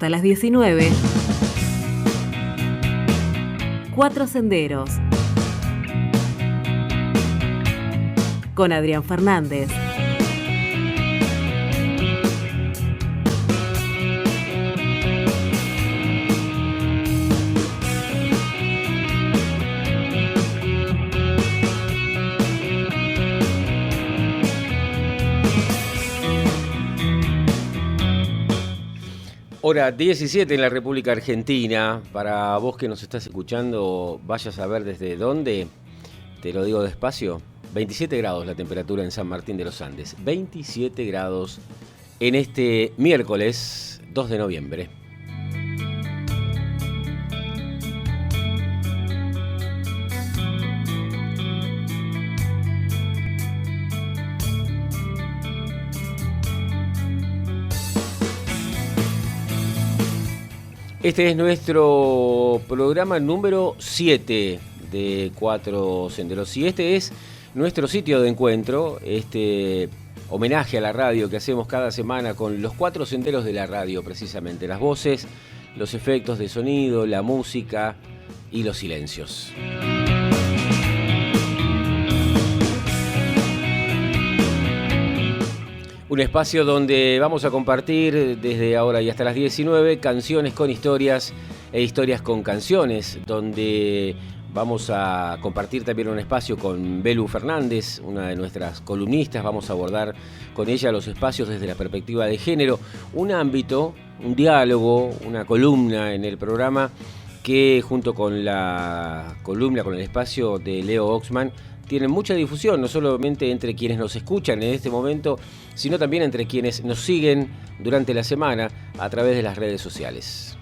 Hasta las 19. Cuatro Senderos. Con Adrián Fernández. Hora 17 en la República Argentina. Para vos que nos estás escuchando, vayas a ver desde dónde, te lo digo despacio, 27 grados la temperatura en San Martín de los Andes. 27 grados en este miércoles 2 de noviembre. Este es nuestro programa número 7 de Cuatro Senderos y este es nuestro sitio de encuentro, este homenaje a la radio que hacemos cada semana con los cuatro senderos de la radio, precisamente las voces, los efectos de sonido, la música y los silencios. Un espacio donde vamos a compartir desde ahora y hasta las 19 canciones con historias e historias con canciones, donde vamos a compartir también un espacio con Belu Fernández, una de nuestras columnistas. Vamos a abordar con ella los espacios desde la perspectiva de género, un ámbito, un diálogo, una columna en el programa que junto con la columna, con el espacio de Leo Oxman, tienen mucha difusión, no solamente entre quienes nos escuchan en este momento, sino también entre quienes nos siguen durante la semana a través de las redes sociales.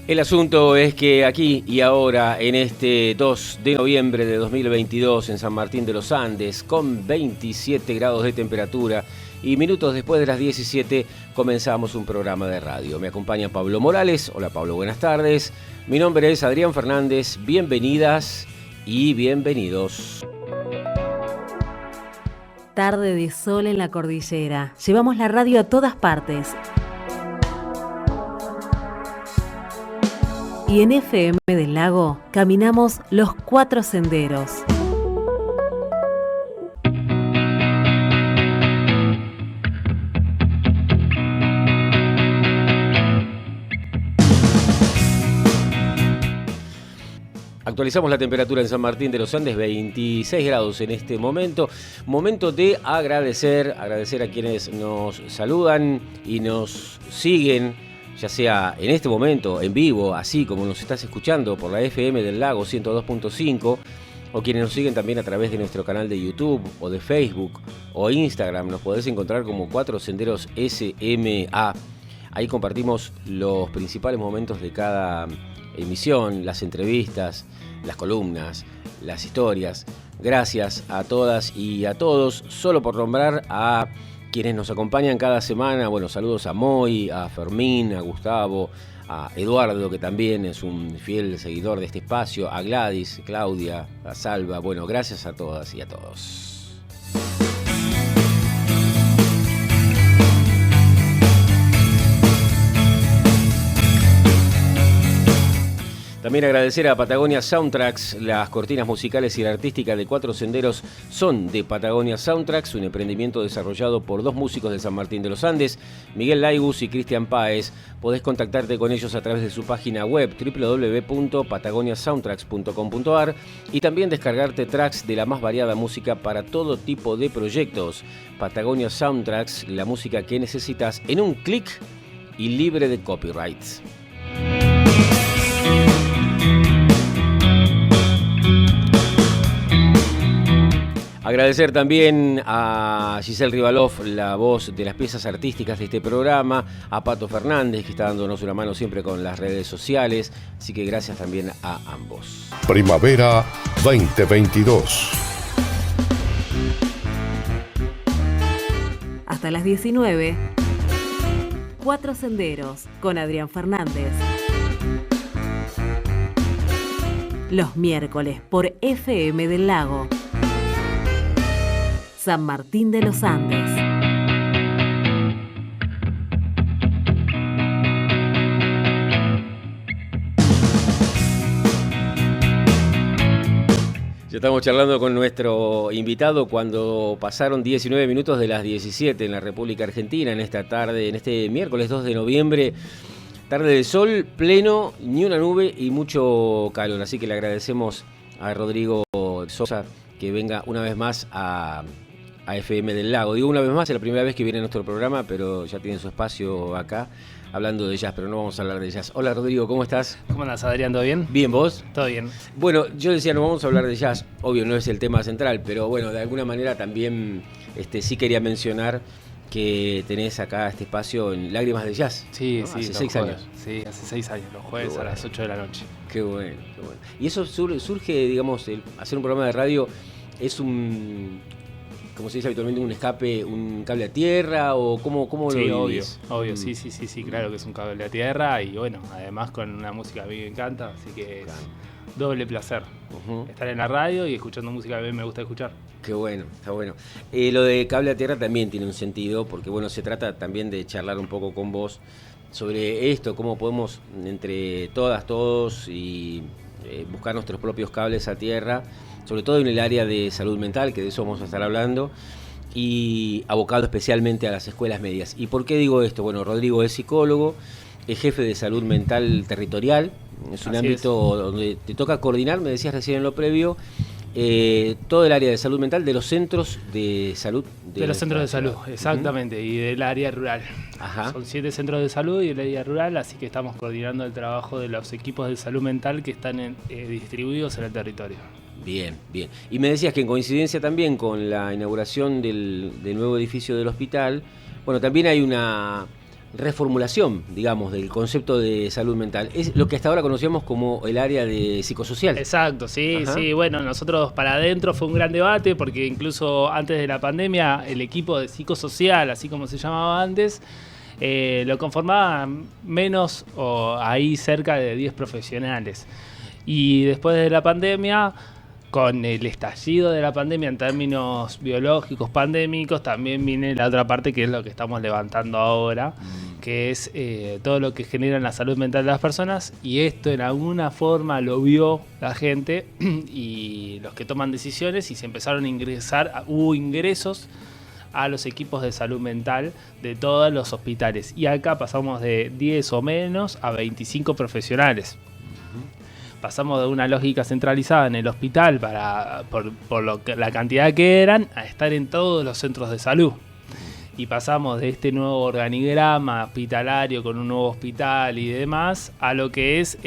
El asunto es que aquí y ahora, en este 2 de noviembre de 2022, en San Martín de los Andes, con 27 grados de temperatura, y minutos después de las 17 comenzamos un programa de radio. Me acompaña Pablo Morales. Hola Pablo, buenas tardes. Mi nombre es Adrián Fernández. Bienvenidas y bienvenidos. Tarde de sol en la cordillera. Llevamos la radio a todas partes. Y en FM del Lago caminamos los cuatro senderos. Actualizamos la temperatura en San Martín de los Andes, 26 grados en este momento. Momento de agradecer a quienes nos saludan y nos siguen, ya sea en este momento, en vivo, así como nos estás escuchando por la FM del Lago 102.5, o quienes nos siguen también a través de nuestro canal de YouTube, o de Facebook, o Instagram. Nos podés encontrar como Cuatro Senderos SMA. Ahí compartimos los principales momentos de cada emisión, las entrevistas, las columnas, las historias. Gracias a todas y a todos. Solo por nombrar a quienes nos acompañan cada semana, bueno, saludos a Moy, a Fermín, a Gustavo, a Eduardo, que también es un fiel seguidor de este espacio, a Gladys, Claudia, a Salva. Bueno, gracias a todas y a todos. También agradecer a Patagonia Soundtracks. Las cortinas musicales y la artística de Cuatro Senderos son de Patagonia Soundtracks, un emprendimiento desarrollado por dos músicos de San Martín de los Andes, Miguel Laigus y Cristian Páez. Podés contactarte con ellos a través de su página web www.patagoniasoundtracks.com.ar y también descargarte tracks de la más variada música para todo tipo de proyectos. Patagonia Soundtracks, la música que necesitas en un clic y libre de copyrights. Agradecer también a Giselle Rivalov, la voz de las piezas artísticas de este programa, a Pato Fernández, que está dándonos una mano siempre con las redes sociales, así que gracias también a ambos. Primavera 2022. Hasta las 19, Cuatro Senderos, con Adrián Fernández. Los miércoles por FM del Lago. San Martín de los Andes. Ya estamos charlando con nuestro invitado cuando pasaron 19 minutos de las 17 en la República Argentina, en esta tarde, en este miércoles 2 de noviembre. Tarde de sol, pleno, ni una nube y mucho calor. Así que le agradecemos a Rodrigo Sosa que venga una vez más a FM del Lago. Digo una vez más, es la primera vez que viene a nuestro programa, pero ya tiene su espacio acá, hablando de jazz, pero no vamos a hablar de jazz. Hola Rodrigo, ¿cómo estás? ¿Cómo andas, Adrián? ¿Todo bien? Bien, ¿vos? Todo bien. Bueno, yo decía, no vamos a hablar de jazz, obvio no es el tema central, pero bueno, de alguna manera también sí quería mencionar que tenés acá este espacio en Lágrimas de Jazz. Sí, ¿no? sí. Hace 6 años. Sí, hace 6 años, los jueves Qué bueno. a las 8 de la noche. Qué bueno, qué bueno. Y eso surge, digamos, hacer un programa de radio es un, como se dice habitualmente, un escape, un cable a tierra, o cómo Sí, lo obvio, vivís? obvio, sí, claro que es un cable a tierra y bueno, además con una música que a mí me encanta, así que Claro. es doble placer Ujú. estar en la radio y escuchando música que a mí me gusta escuchar. Qué bueno, está bueno. Lo de cable a tierra también tiene un sentido, porque bueno, se trata también de charlar un poco con vos sobre esto, cómo podemos entre todas, todos y buscar nuestros propios cables a tierra, sobre todo en el área de salud mental, que de eso vamos a estar hablando, y abocado especialmente a las escuelas medias. ¿Y por qué digo esto? Bueno, Rodrigo es psicólogo, es jefe de salud mental territorial, es un Así ámbito donde te toca coordinar, me decías recién en lo previo, todo el área de salud mental de los centros de salud. De los centros de salud, ciudad. exactamente, y del área rural. Ajá. Son 7 centros de salud y el área rural, así que estamos coordinando el trabajo de los equipos de salud mental que están distribuidos en el territorio. Bien, bien. Y me decías que en coincidencia también con la inauguración del nuevo edificio del hospital, bueno, también hay una reformulación, digamos, del concepto de salud mental. Es lo que hasta ahora conocíamos como el área de psicosocial. Exacto, sí, Ajá. sí. Bueno, nosotros para adentro fue un gran debate porque incluso antes de la pandemia el equipo de psicosocial, así como se llamaba antes, lo conformaban menos o ahí cerca de 10 profesionales. Y después de la pandemia, con el estallido de la pandemia en términos biológicos, pandémicos, también viene la otra parte que es lo que estamos levantando ahora, que es todo lo que genera en la salud mental de las personas, y esto en alguna forma lo vio la gente y los que toman decisiones, y se empezaron a ingresar, hubo ingresos a los equipos de salud mental de todos los hospitales, y acá pasamos de 10 o menos a 25 profesionales. Pasamos de una lógica centralizada en el hospital por la cantidad que eran a estar en todos los centros de salud. Y pasamos de este nuevo organigrama hospitalario con un nuevo hospital y demás a lo que es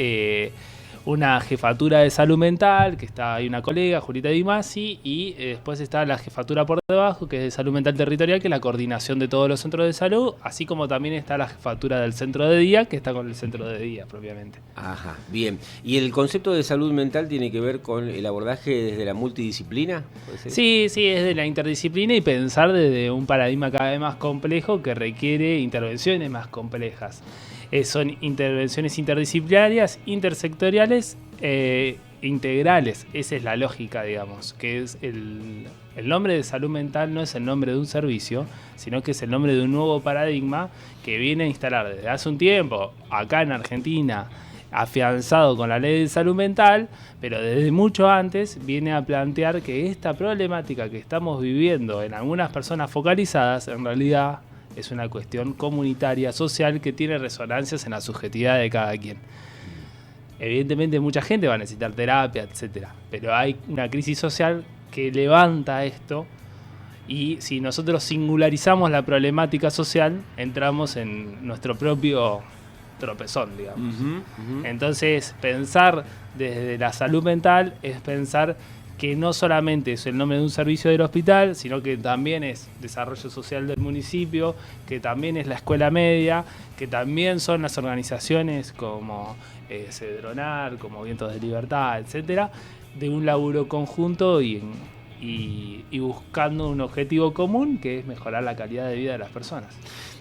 una jefatura de salud mental, que está ahí una colega, Julita Di Masi, y después está la jefatura por debajo, que es de salud mental territorial, que es la coordinación de todos los centros de salud, así como también está la jefatura del centro de día, que está con el centro de día propiamente. Ajá, bien. ¿Y el concepto de salud mental tiene que ver con el abordaje desde la multidisciplina? ¿Puede ser? Sí, es de la interdisciplina y pensar desde un paradigma cada vez más complejo que requiere intervenciones más complejas. Son intervenciones interdisciplinarias, intersectoriales, integrales. Esa es la lógica, digamos, que es el nombre de salud mental no es el nombre de un servicio, sino que es el nombre de un nuevo paradigma que viene a instalar desde hace un tiempo, acá en Argentina, afianzado con la ley de salud mental, pero desde mucho antes viene a plantear que esta problemática que estamos viviendo en algunas personas focalizadas, en realidad es una cuestión comunitaria, social, que tiene resonancias en la subjetividad de cada quien. Evidentemente mucha gente va a necesitar terapia, etcétera, pero hay una crisis social que levanta esto, y si nosotros singularizamos la problemática social, entramos en nuestro propio tropezón, digamos. Entonces, pensar desde la salud mental es pensar que no solamente es el nombre de un servicio del hospital, sino que también es desarrollo social del municipio, que también es la escuela media, que también son las organizaciones como Cedronar, como Vientos de Libertad, etcétera, de un laburo conjunto y buscando un objetivo común, que es mejorar la calidad de vida de las personas.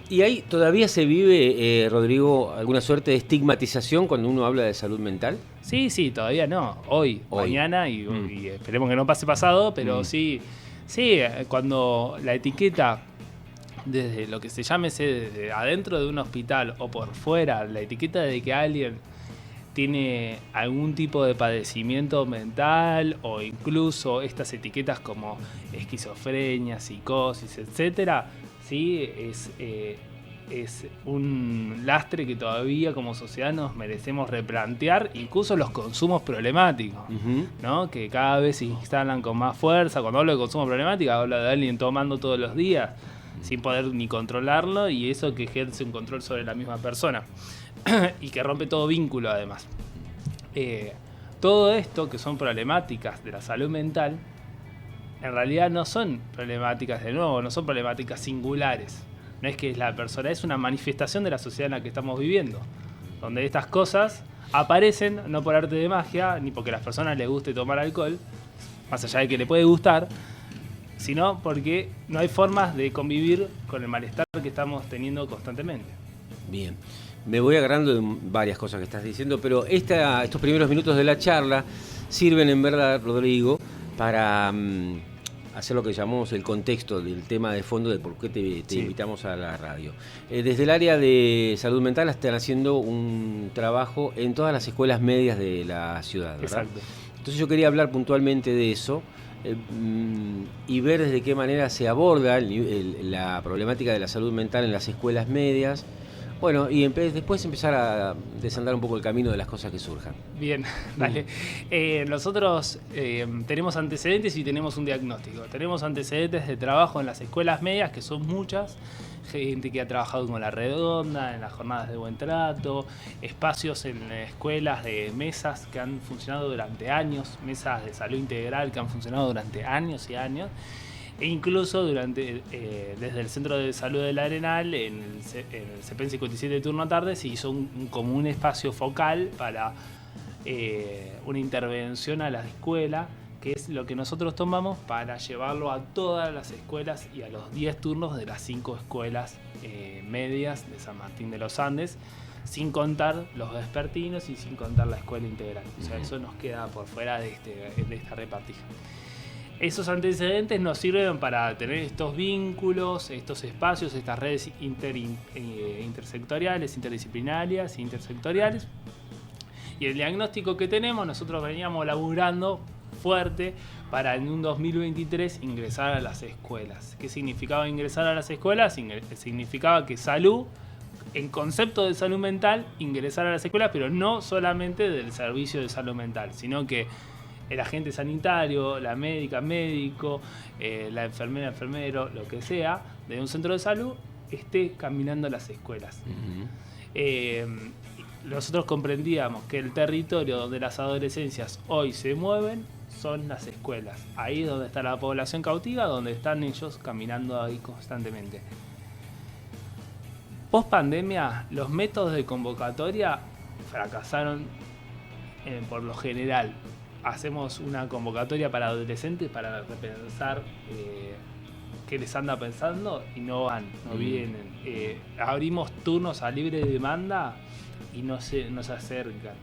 ¿Y ahí todavía se vive, Rodrigo, alguna suerte de estigmatización cuando uno habla de salud mental? Sí, todavía no. Hoy. Mañana y esperemos que no pase pasado, pero sí Sí, cuando la etiqueta, desde lo que se llámese desde adentro de un hospital o por fuera, la etiqueta de que alguien tiene algún tipo de padecimiento mental o incluso estas etiquetas como esquizofrenia, psicosis, etcétera, sí, es un lastre que todavía como sociedad nos merecemos replantear, incluso los consumos problemáticos, ¿no? Que cada vez se instalan con más fuerza. Cuando hablo de consumo problemático, hablo de alguien tomando todos los días sin poder ni controlarlo, y eso que ejerce un control sobre la misma persona y que rompe todo vínculo además. Todo esto que son problemáticas de la salud mental, en realidad no son problemáticas, de nuevo, no son problemáticas singulares. No es que es la persona, es una manifestación de la sociedad en la que estamos viviendo, donde estas cosas aparecen no por arte de magia, ni porque a las personas les guste tomar alcohol, más allá de que le puede gustar, sino porque no hay formas de convivir con el malestar que estamos teniendo constantemente. Bien, me voy agarrando de varias cosas que estás diciendo, pero estos primeros minutos de la charla sirven en verdad, Rodrigo, para hacer lo que llamamos el contexto del tema de fondo de por qué te invitamos a la radio. Desde el área de salud mental están haciendo un trabajo en todas las escuelas medias de la ciudad, ¿verdad? Exacto. Entonces yo quería hablar puntualmente de eso y ver desde qué manera se aborda la problemática de la salud mental en las escuelas medias. Bueno, y después empezar a desandar un poco el camino de las cosas que surjan. Bien, dale. Nosotros tenemos antecedentes y tenemos un diagnóstico. Tenemos antecedentes de trabajo en las escuelas medias, que son muchas. Gente que ha trabajado con La Redonda, en las jornadas de buen trato, espacios en escuelas de mesas que han funcionado durante años, mesas de salud integral que han funcionado durante años y años. E incluso desde el Centro de Salud del Arenal, en el CEPEN 57 de turno tarde, se hizo como un espacio focal para una intervención a la escuela, que es lo que nosotros tomamos para llevarlo a todas las escuelas y a los 10 turnos de las 5 escuelas medias de San Martín de los Andes, sin contar los vespertinos y sin contar la escuela integral. O sea, eso nos queda por fuera de esta repartija. Esos antecedentes nos sirven para tener estos vínculos, estos espacios, estas redes intersectoriales, interdisciplinarias e intersectoriales. Y el diagnóstico que tenemos, nosotros veníamos laburando fuerte para en un 2023 ingresar a las escuelas. ¿Qué significaba ingresar a las escuelas? Significaba que salud, en concepto de salud mental, ingresar a las escuelas, pero no solamente del servicio de salud mental, sino que el agente sanitario, la médica, médico, la enfermera, enfermero, lo que sea, de un centro de salud, esté caminando a las escuelas. Nosotros comprendíamos que el territorio donde las adolescencias hoy se mueven son las escuelas. Ahí es donde está la población cautiva, donde están ellos caminando ahí constantemente. Post pandemia, los métodos de convocatoria fracasaron por lo general. Hacemos una convocatoria para adolescentes para repensar qué les anda pensando y no van, no vienen. Abrimos turnos a libre demanda y no se acercan.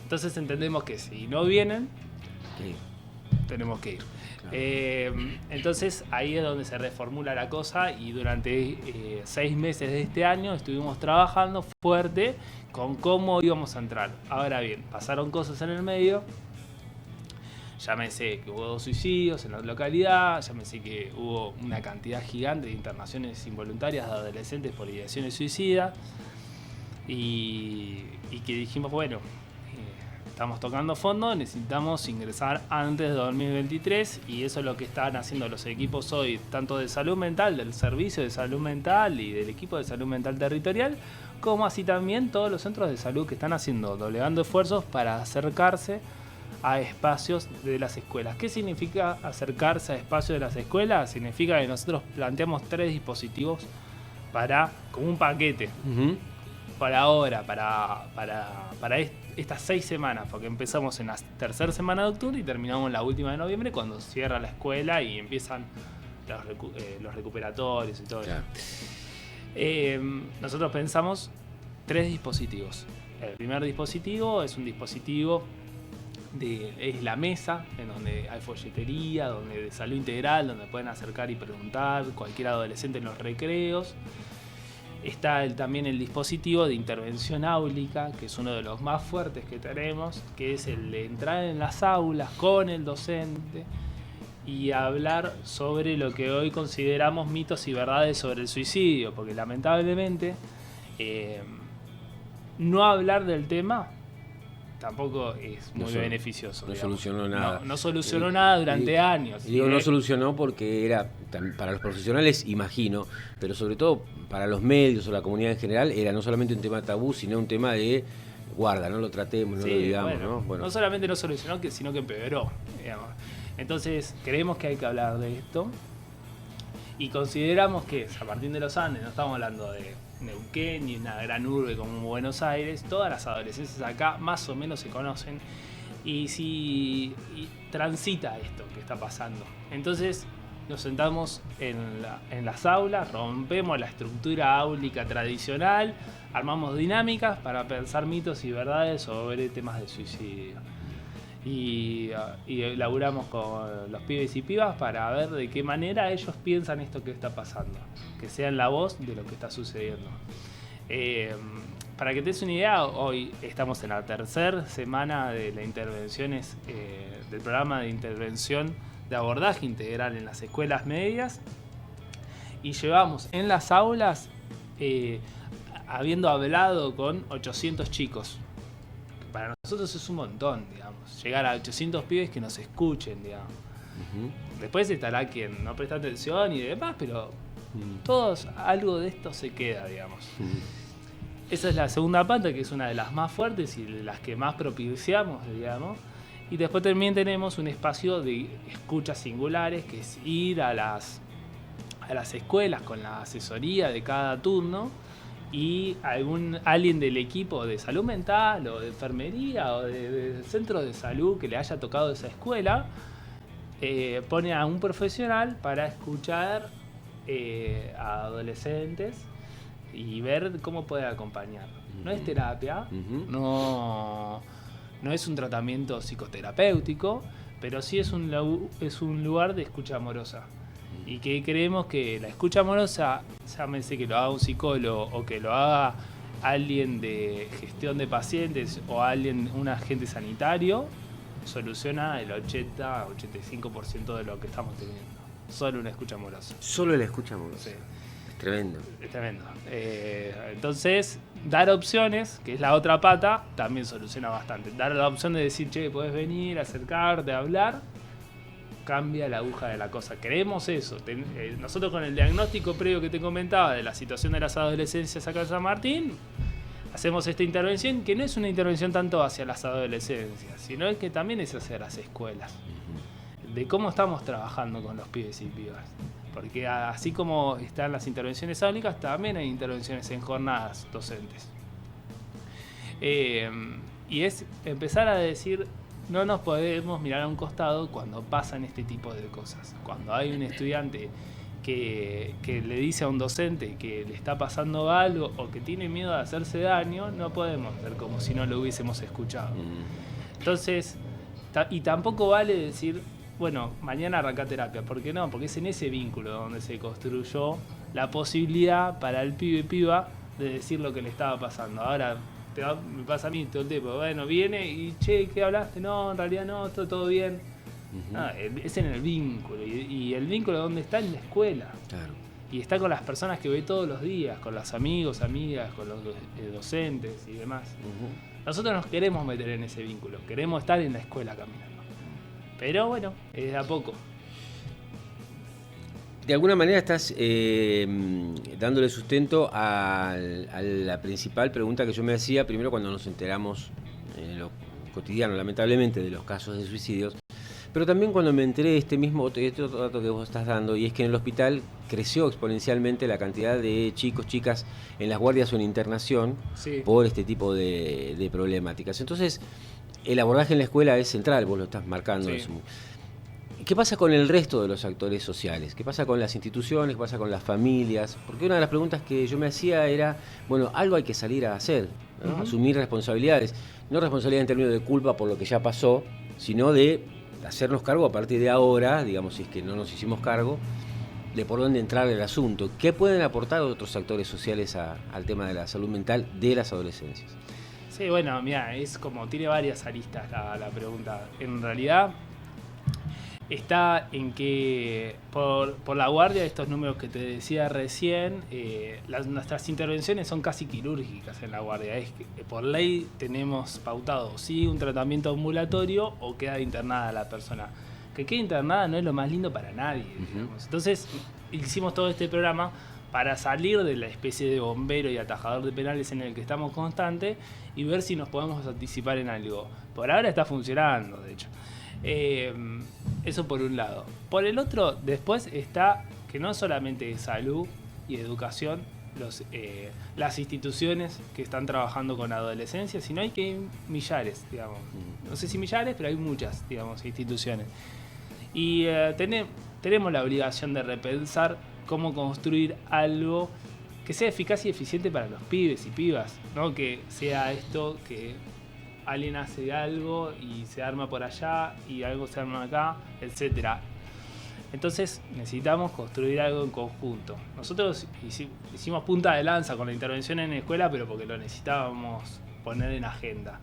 Entonces entendemos que si no vienen, tenemos que ir. Claro. Entonces ahí es donde se reformula la cosa y durante 6 meses de este año estuvimos trabajando fuerte con cómo íbamos a entrar. Ahora bien, pasaron cosas en el medio. Llámese que hubo 2 suicidios en la localidad, llámese que hubo una cantidad gigante de internaciones involuntarias de adolescentes por ideaciones suicidas y que dijimos, bueno, estamos tocando fondo, necesitamos ingresar antes de 2023 y eso es lo que están haciendo los equipos hoy, tanto de salud mental, del servicio de salud mental y del equipo de salud mental territorial, como así también todos los centros de salud que están haciendo, doblegando esfuerzos para acercarse a espacios de las escuelas. ¿Qué significa acercarse a espacios de las escuelas? Significa que nosotros planteamos 3 dispositivos como un paquete para ahora, para estas 6 semanas, porque empezamos en la 3ª semana de octubre y terminamos en la última de noviembre, cuando cierra la escuela y empiezan los recuperatorios y todo claro. eso. Nosotros pensamos 3 dispositivos. El primer dispositivo es un dispositivo es la mesa, en donde hay folletería, donde de salud integral, donde pueden acercar y preguntar cualquier adolescente en los recreos. Está también el dispositivo de intervención áulica, que es uno de los más fuertes que tenemos, que es el de entrar en las aulas con el docente y hablar sobre lo que hoy consideramos mitos y verdades sobre el suicidio, porque lamentablemente no hablar del tema tampoco es muy beneficioso. No solucionó nada. No solucionó nada durante años. Y digo, no solucionó porque era, para los profesionales, imagino, pero sobre todo para los medios o la comunidad en general, era no solamente un tema tabú, sino un tema de guarda, no lo tratemos, no lo digamos. No solamente no solucionó, sino que empeoró, digamos. Entonces, creemos que hay que hablar de esto y consideramos que San Martín de los Andes, no estamos hablando de Neuquén ni una gran urbe como Buenos Aires, todas las adolescencias acá más o menos se conocen y transita esto que está pasando. Entonces nos sentamos en las aulas, rompemos la estructura áulica tradicional, armamos dinámicas para pensar mitos y verdades sobre temas de suicidio. Y laburamos con los pibes y pibas para ver de qué manera ellos piensan esto que está pasando, que sean la voz de lo que está sucediendo. Para que te des una idea, hoy estamos en la tercera semana de las intervenciones del programa de intervención de abordaje integral en las escuelas medias y llevamos en las aulas habiendo hablado con 800 chicos. Para nosotros es un montón, digamos, llegar a 800 pibes que nos escuchen, digamos. Uh-huh. Después estará quien no presta atención y demás, pero todos algo de esto se queda, digamos. Uh-huh. Esa es la segunda pata, que es una de las más fuertes y de las que más propiciamos, digamos. Y después también tenemos un espacio de escuchas singulares, que es ir a las escuelas con la asesoría de cada turno y alguien del equipo de salud mental o de enfermería o del centro de salud que le haya tocado esa escuela, pone a un profesional para escuchar a adolescentes y ver cómo puede acompañar. No es terapia, no es un tratamiento psicoterapéutico, pero sí es un lugar de escucha amorosa. Y que creemos que la escucha amorosa, llámese que lo haga un psicólogo o que lo haga alguien de gestión de pacientes o un agente sanitario, soluciona el 80-85% de lo que estamos teniendo. Solo una escucha amorosa. Solo la escucha amorosa. Sí. Es tremendo. Es tremendo. Entonces, dar opciones, que es la otra pata, también soluciona bastante. Dar la opción de decir, che, podés venir, acercarte, hablar, cambia la aguja de la cosa. Creemos eso. Nosotros con el diagnóstico previo que te comentaba de la situación de las adolescencias acá en San Martín, hacemos esta intervención que no es una intervención tanto hacia las adolescencias, sino que también es hacia las escuelas. De cómo estamos trabajando con los pibes y pibas. Porque así como están las intervenciones áulicas, también hay intervenciones en jornadas docentes. Y es empezar a decir, no nos podemos mirar a un costado cuando pasan este tipo de cosas. Cuando hay un estudiante que le dice a un docente que le está pasando algo o que tiene miedo de hacerse daño, no podemos hacer como si no lo hubiésemos escuchado. Entonces, y tampoco vale decir, bueno, mañana arranca terapia. ¿Por qué no? Porque es en ese vínculo donde se construyó la posibilidad para el pibe y piba de decir lo que le estaba pasando. Ahora me pasa a mí todo el tiempo. Bueno, viene y, che, ¿qué hablaste? No, en realidad no, todo bien. Es en el vínculo. Y el vínculo ¿dónde está? En la escuela. Claro. Y está con las personas que ve todos los días, con los amigos, amigas, con los docentes y demás. Nosotros nos queremos meter en ese vínculo. Queremos estar en la escuela caminando. Pero bueno, es de a poco. De alguna manera estás dándole sustento a la principal pregunta que yo me hacía primero cuando nos enteramos en lo cotidiano, lamentablemente, de los casos de suicidios, pero también cuando me enteré de este otro dato que vos estás dando, y es que en el hospital creció exponencialmente la cantidad de chicos, chicas en las guardias o en internación por este tipo de problemáticas. Entonces, el abordaje en la escuela es central, vos lo estás marcando. Sí. ¿Qué pasa con el resto de los actores sociales? ¿Qué pasa con las instituciones? ¿Qué pasa con las familias? Porque una de las preguntas que yo me hacía era, bueno, algo hay que salir a hacer, ¿no? Asumir responsabilidades. No responsabilidad en términos de culpa por lo que ya pasó, sino de hacernos cargo a partir de ahora, digamos, si es que no nos hicimos cargo, de por dónde entrar el asunto. ¿Qué pueden aportar otros actores sociales al tema de la salud mental de las adolescencias? Sí, bueno, mira, es como, tiene varias aristas la pregunta. En realidad está en que por la guardia de estos números que te decía recién, nuestras intervenciones son casi quirúrgicas en la guardia. Es que por ley tenemos pautado sí un tratamiento ambulatorio o queda internada la persona. Que quede internada no es lo más lindo para nadie, digamos. Entonces hicimos todo este programa para salir de la especie de bombero y atajador de penales en el que estamos constante y ver si nos podemos anticipar en algo. Por ahora está funcionando, de hecho. Eso por un lado. Por el otro, después está que no solamente es salud y educación, las instituciones que están trabajando con adolescencia, sino hay que millares, digamos. No sé si millares, pero hay muchas, digamos, instituciones. Y tenemos la obligación de repensar cómo construir algo que sea eficaz y eficiente para los pibes y pibas, ¿no? Que sea esto que alguien hace algo y se arma por allá y algo se arma acá, etcétera. Entonces necesitamos construir algo en conjunto. Nosotros hicimos punta de lanza con la intervención en la escuela, pero porque lo necesitábamos poner en agenda.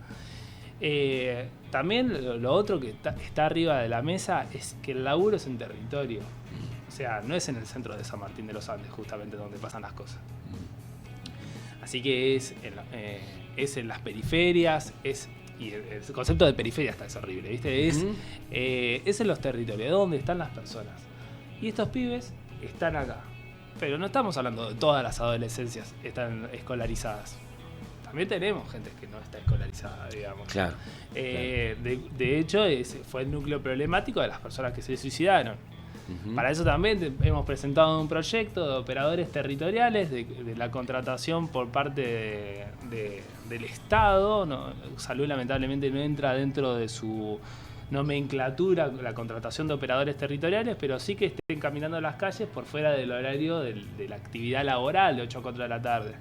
También lo otro que está arriba de la mesa es que el laburo es en territorio. O sea, no es en el centro de San Martín de los Andes, justamente donde pasan las cosas. Así que es en las periferias, y el concepto de periferia es horrible, ¿viste? Es en los territorios, donde están las personas. Y estos pibes están acá. Pero no estamos hablando de todas las adolescencias están escolarizadas. También tenemos gente que no está escolarizada, digamos. Claro. De hecho, fue el núcleo problemático de las personas que se suicidaron. Para eso también hemos presentado un proyecto de operadores territoriales, de la contratación por parte del Estado. Salud lamentablemente no entra dentro de su nomenclatura la contratación de operadores territoriales, pero sí que estén caminando las calles por fuera del horario de la actividad laboral de 8 a 4 de la tarde.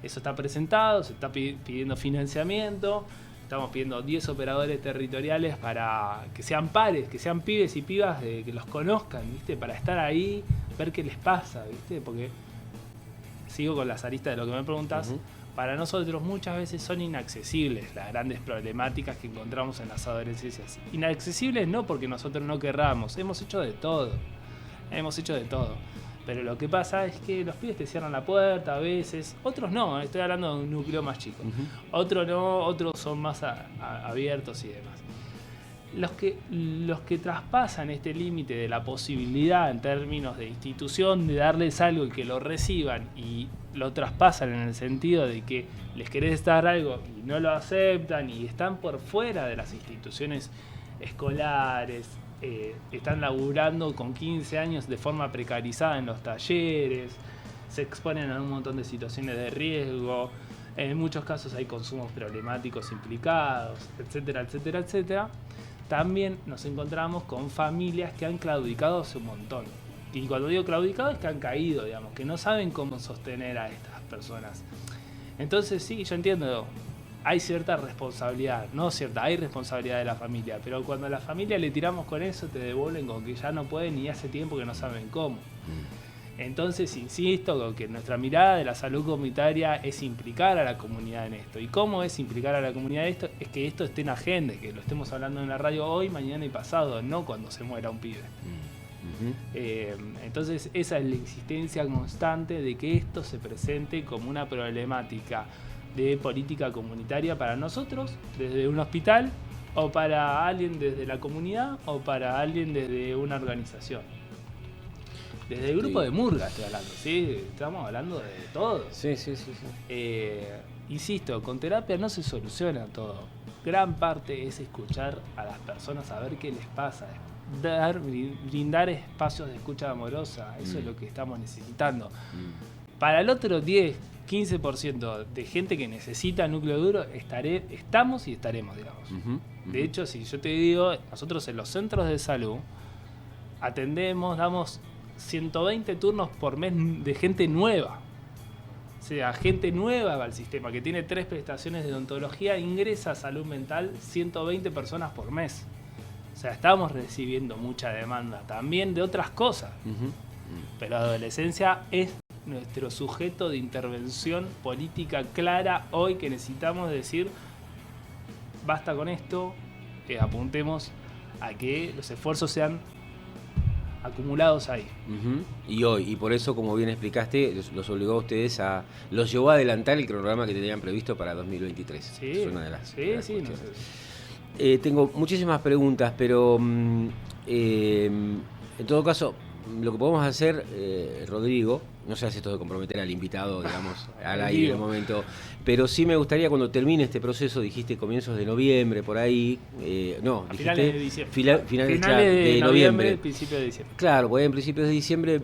Eso está presentado, se está pidiendo financiamiento. Estamos pidiendo 10 operadores territoriales para que sean pares, que sean pibes y pibas, que los conozcan, ¿viste? Para estar ahí, ver qué les pasa, ¿viste? Porque sigo con las aristas de lo que me preguntas. Para nosotros muchas veces son inaccesibles las grandes problemáticas que encontramos en las adolescencias. Inaccesibles no porque nosotros no querramos, hemos hecho de todo. Pero lo que pasa es que los pibes te cierran la puerta a veces, otros no, estoy hablando de un núcleo más chico. Otros no, otros son más abiertos y demás. Los que traspasan este límite de la posibilidad en términos de institución de darles algo y que lo reciban y lo traspasan en el sentido de que les querés dar algo y no lo aceptan y están por fuera de las instituciones escolares, están laburando con 15 años de forma precarizada en los talleres, se exponen a un montón de situaciones de riesgo, en muchos casos hay consumos problemáticos implicados, etcétera, etcétera, etcétera. También nos encontramos con familias que han claudicado hace un montón. Y cuando digo claudicado es que han caído, digamos, que no saben cómo sostener a estas personas. Entonces sí, yo entiendo, hay cierta responsabilidad, hay responsabilidad de la familia, pero cuando a la familia le tiramos con eso, te devuelven con que ya no pueden y hace tiempo que no saben cómo. Entonces insisto con que nuestra mirada de la salud comunitaria es implicar a la comunidad en esto. ¿Y cómo es implicar a la comunidad en esto? Es que esto esté en agenda, que lo estemos hablando en la radio hoy, mañana y pasado, no cuando se muera un pibe. Entonces esa es la insistencia constante de que esto se presente como una problemática de política comunitaria para nosotros desde un hospital, o para alguien desde la comunidad, o para alguien desde una organización. Desde el grupo de Murga estoy hablando, ¿sí? Estamos hablando de todo. Sí. Insisto, con terapia no se soluciona todo. Gran parte es escuchar a las personas, a ver qué les pasa, brindar espacios de escucha amorosa. Eso es lo que estamos necesitando. Para el otro 10, 15% de gente que necesita núcleo duro, estamos y estaremos, digamos. De hecho, si yo te digo, nosotros en los centros de salud damos 120 turnos por mes de gente nueva. O sea, gente nueva va al sistema, que tiene 3 prestaciones de odontología, ingresa a salud mental 120 personas por mes. O sea, estamos recibiendo mucha demanda también de otras cosas. Pero la adolescencia es nuestro sujeto de intervención política clara hoy, que necesitamos decir, basta con esto, apuntemos a que los esfuerzos sean acumulados ahí. Y por eso, como bien explicaste, los obligó a ustedes los llevó a adelantar el cronograma que tenían previsto para 2023. Sí, es una de las cuestiones. No sé. Tengo muchísimas preguntas, pero en todo caso, lo que podemos hacer, Rodrigo, no se hace esto de comprometer al invitado, digamos, al aire en el momento, pero sí me gustaría, cuando termine este proceso, dijiste comienzos de noviembre, por ahí, finales de diciembre. Finales de noviembre, principios de diciembre. Claro, pues en principios de diciembre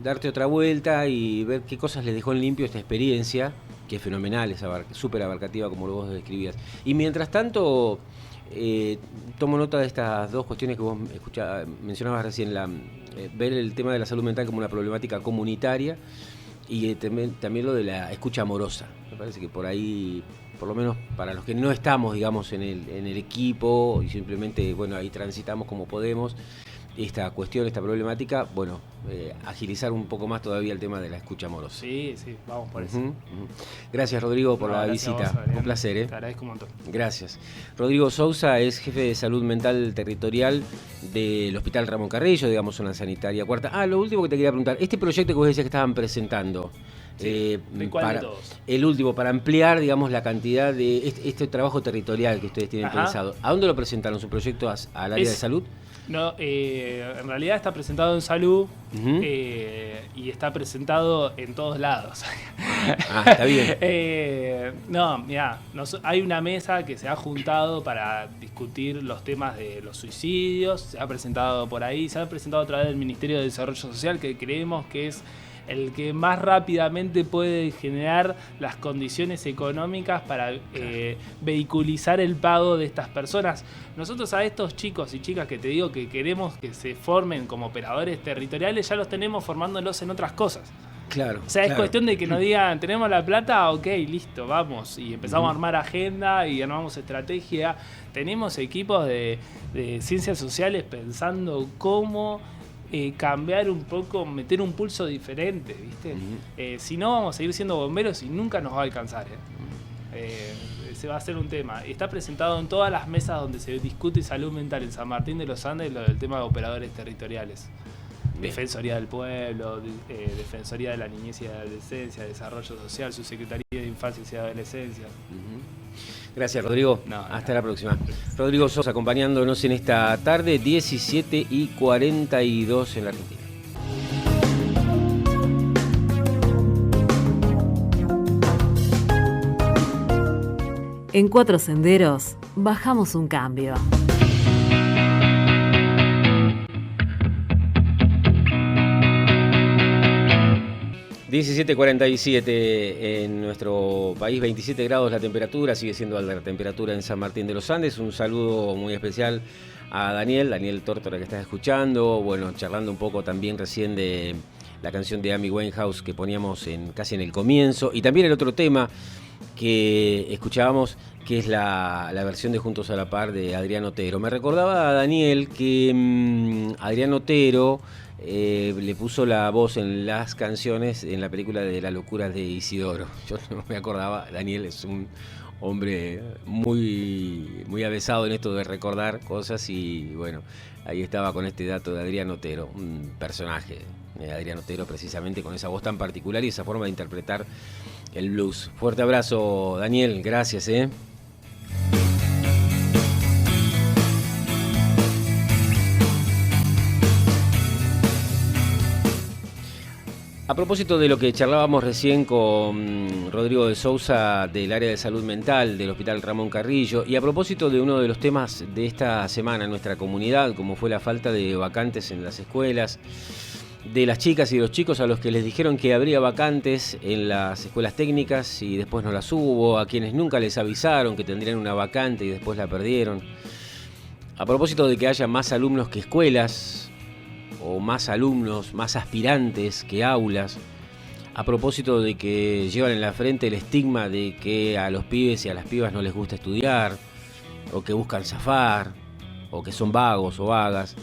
darte otra vuelta y ver qué cosas les dejó en limpio esta experiencia, que es fenomenal, es súper abarcativa, como vos describías. Y mientras tanto, tomo nota de estas dos cuestiones que vos mencionabas recién, ver el tema de la salud mental como una problemática comunitaria y también lo de la escucha amorosa. Me parece que por ahí, por lo menos para los que no estamos, digamos, en el equipo y simplemente, bueno, ahí transitamos como podemos esta cuestión, esta problemática, bueno, agilizar un poco más todavía el tema de la escucha amorosa. Sí, vamos por eso. Gracias, Rodrigo, por la visita. Vos, un placer. Te agradezco un montón. Gracias. Rodrigo Sousa es jefe de salud mental territorial del Hospital Ramón Carrillo, digamos, zona sanitaria cuarta. Lo último que te quería preguntar, este proyecto que vos decías que estaban presentando, ¿de cuál de todos? El último, para ampliar, digamos, la cantidad de este trabajo territorial que ustedes tienen pensado. ¿A dónde lo presentaron? ¿Su proyecto al área de salud? No, en realidad está presentado en salud y está presentado en todos lados. Está bien. Hay una mesa que se ha juntado para discutir los temas de los suicidios, se ha presentado por ahí, se ha presentado a través del Ministerio de Desarrollo Social, que creemos que es el que más rápidamente puede generar las condiciones económicas para vehiculizar el pago de estas personas. Nosotros a estos chicos y chicas que te digo que queremos que se formen como operadores territoriales, ya los tenemos formándolos en otras cosas. Claro. O sea, es cuestión de que nos digan, tenemos la plata, ok, listo, vamos. Y empezamos a armar agenda y armamos estrategia. Tenemos equipos de ciencias sociales pensando cómo cambiar un poco, meter un pulso diferente, ¿viste? Si no, vamos a seguir siendo bomberos y nunca nos va a alcanzar. Se va a hacer un tema. Está presentado en todas las mesas donde se discute salud mental en San Martín de los Andes, lo del tema de operadores territoriales. Defensoría del Pueblo, Defensoría de la Niñez y de la Adolescencia, Desarrollo Social, Subsecretaría de Infancia y Adolescencia. Gracias, Rodrigo. Hasta la próxima. Rodrigo Sousa acompañándonos en esta tarde, 17:42 en la Argentina. En Cuatro Senderos bajamos un cambio. ...17:47 en nuestro país, 27 grados la temperatura, sigue siendo la temperatura en San Martín de los Andes. Un saludo muy especial a Daniel Tórtora, que estás escuchando, bueno, charlando un poco también recién de la canción de Amy Winehouse que poníamos casi en el comienzo, y también el otro tema que escuchábamos, que es la versión de Juntos a la Par de Adrián Otero. Me recordaba a Daniel que Adrián Otero le puso la voz en las canciones en la película de La locura de Isidoro. Yo no me acordaba. Daniel es un hombre muy, muy avesado en esto de recordar cosas, y bueno, ahí estaba con este dato de Adrián Otero, un personaje de Adrián Otero precisamente con esa voz tan particular y esa forma de interpretar el blues. Fuerte abrazo, Daniel, gracias. A propósito de lo que charlábamos recién con Rodrigo de Sousa del área de salud mental del Hospital Ramón Carrillo, y a propósito de uno de los temas de esta semana en nuestra comunidad, como fue la falta de vacantes en las escuelas, de las chicas y de los chicos a los que les dijeron que habría vacantes en las escuelas técnicas y después no las hubo, a quienes nunca les avisaron que tendrían una vacante y después la perdieron. A propósito de que haya más alumnos que escuelas, o más alumnos, más aspirantes que aulas, a propósito de que llevan en la frente el estigma de que a los pibes y a las pibas no les gusta estudiar, o que buscan zafar, o que son vagos o vagas.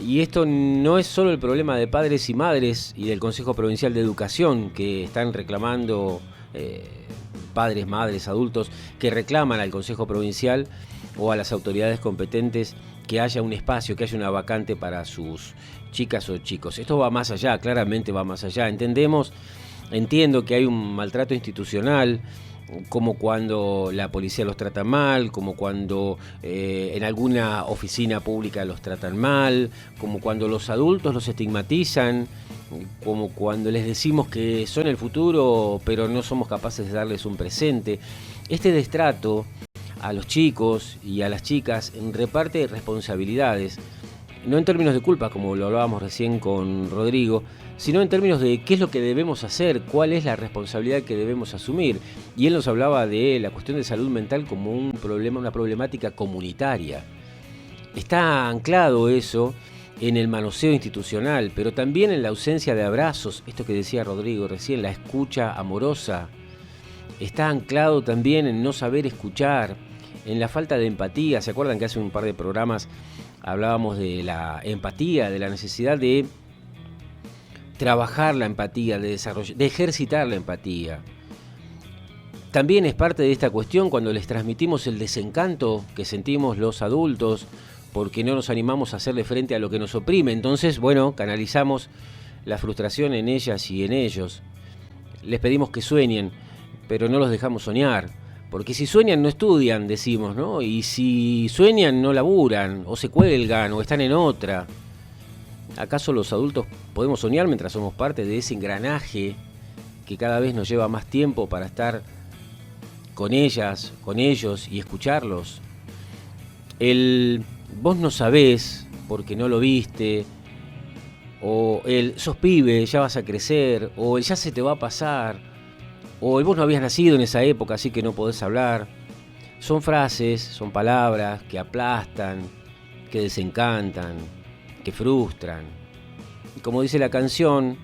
Y esto no es solo el problema de padres y madres y del Consejo Provincial de Educación, que están reclamando, padres, madres, adultos, que reclaman al Consejo Provincial o a las autoridades competentes que haya un espacio, que haya una vacante para sus chicas o chicos. Esto va más allá, claramente va más allá. Entiendo que hay un maltrato institucional, como cuando la policía los trata mal, como cuando en alguna oficina pública los tratan mal, como cuando los adultos los estigmatizan, como cuando les decimos que son el futuro, pero no somos capaces de darles un presente. Este destrato a los chicos y a las chicas reparte responsabilidades, no en términos de culpa, como lo hablábamos recién con Rodrigo, sino en términos de qué es lo que debemos hacer, cuál es la responsabilidad que debemos asumir. Y él nos hablaba de la cuestión de salud mental como un problema, una problemática comunitaria. Está anclado eso en el manoseo institucional, pero también en la ausencia de abrazos, esto que decía Rodrigo recién, la escucha amorosa. Está anclado también en no saber escuchar, en la falta de empatía. ¿Se acuerdan que hace un par de programas hablábamos de la empatía, de la necesidad de trabajar la empatía, de ejercitar la empatía? También es parte de esta cuestión cuando les transmitimos el desencanto que sentimos los adultos porque no nos animamos a hacerle frente a lo que nos oprime. Entonces, bueno, canalizamos la frustración en ellas y en ellos. Les pedimos que sueñen, pero no los dejamos soñar. Porque si sueñan no estudian, decimos, ¿no? Y si sueñan no laburan, o se cuelgan, o están en otra. ¿Acaso los adultos podemos soñar mientras somos parte de ese engranaje que cada vez nos lleva más tiempo para estar con ellas, con ellos y escucharlos? El vos no sabés porque no lo viste, o el sos pibe, ya vas a crecer, o el ya se te va a pasar, o el vos no habías nacido en esa época así que no podés hablar. Son frases, son palabras que aplastan, que desencantan, que frustran. Y como dice la canción,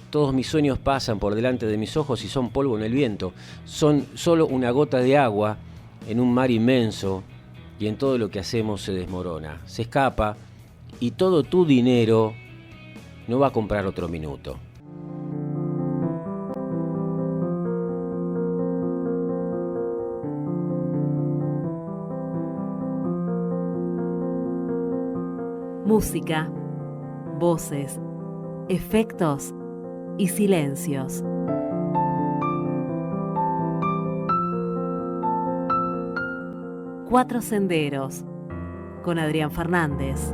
todos mis sueños pasan por delante de mis ojos y son polvo en el viento. Son solo una gota de agua en un mar inmenso y en todo lo que hacemos se desmorona, se escapa y todo tu dinero no va a comprar otro minuto. Música, voces, efectos y silencios. Cuatro Senderos, con Adrián Fernández.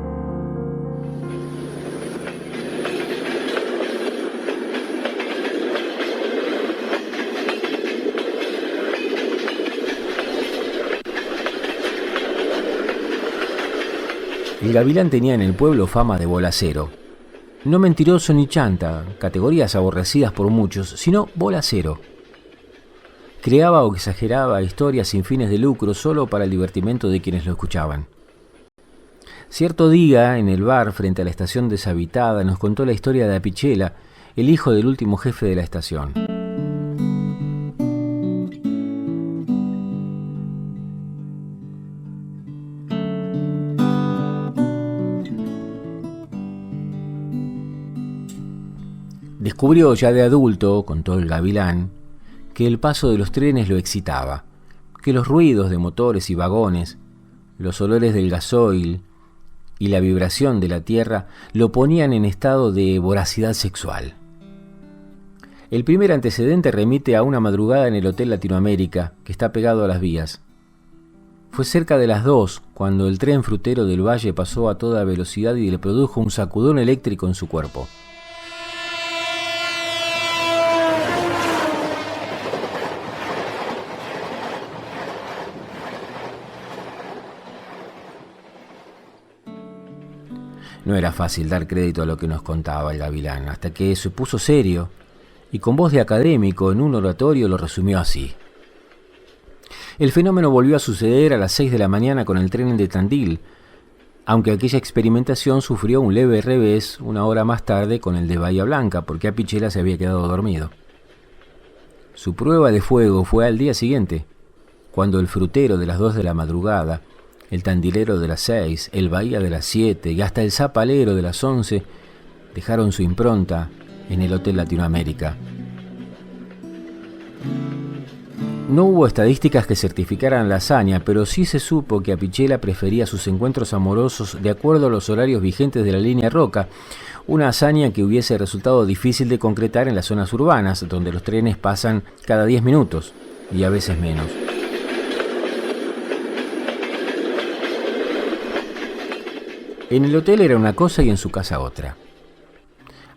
El gavilán tenía en el pueblo fama de bolacero. No mentiroso ni chanta, categorías aborrecidas por muchos, sino bolacero. Creaba o exageraba historias sin fines de lucro solo para el divertimento de quienes lo escuchaban. Cierto día, en el bar frente a la estación deshabitada, nos contó la historia de Apichela, el hijo del último jefe de la estación. Descubrió ya de adulto, contó el gavilán, que el paso de los trenes lo excitaba, que los ruidos de motores y vagones, los olores del gasoil y la vibración de la tierra lo ponían en estado de voracidad sexual. El primer antecedente remite a una madrugada en el Hotel Latinoamérica, que está pegado a las vías. Fue cerca de las 2 cuando el tren frutero del Valle pasó a toda velocidad y le produjo un sacudón eléctrico en su cuerpo. No era fácil dar crédito a lo que nos contaba el gavilán, hasta que se puso serio y con voz de académico en un oratorio lo resumió así. El fenómeno volvió a suceder a las 6 de la mañana con el tren de Tandil. aunque aquella experimentación sufrió un leve revés una hora más tarde con el de Bahía Blanca, porque Apicella se había quedado dormido. Su prueba de fuego fue al día siguiente, cuando el frutero de las 2 de la madrugada, el tandilero de las 6, el Bahía de las 7 y hasta el zapalero de las 11 dejaron su impronta en el Hotel Latinoamérica. No hubo estadísticas que certificaran la hazaña, pero sí se supo que Apicella prefería sus encuentros amorosos de acuerdo a los horarios vigentes de la línea Roca, una hazaña que hubiese resultado difícil de concretar en las zonas urbanas, donde los trenes pasan cada 10 minutos y a veces menos. En el hotel era una cosa y en su casa otra.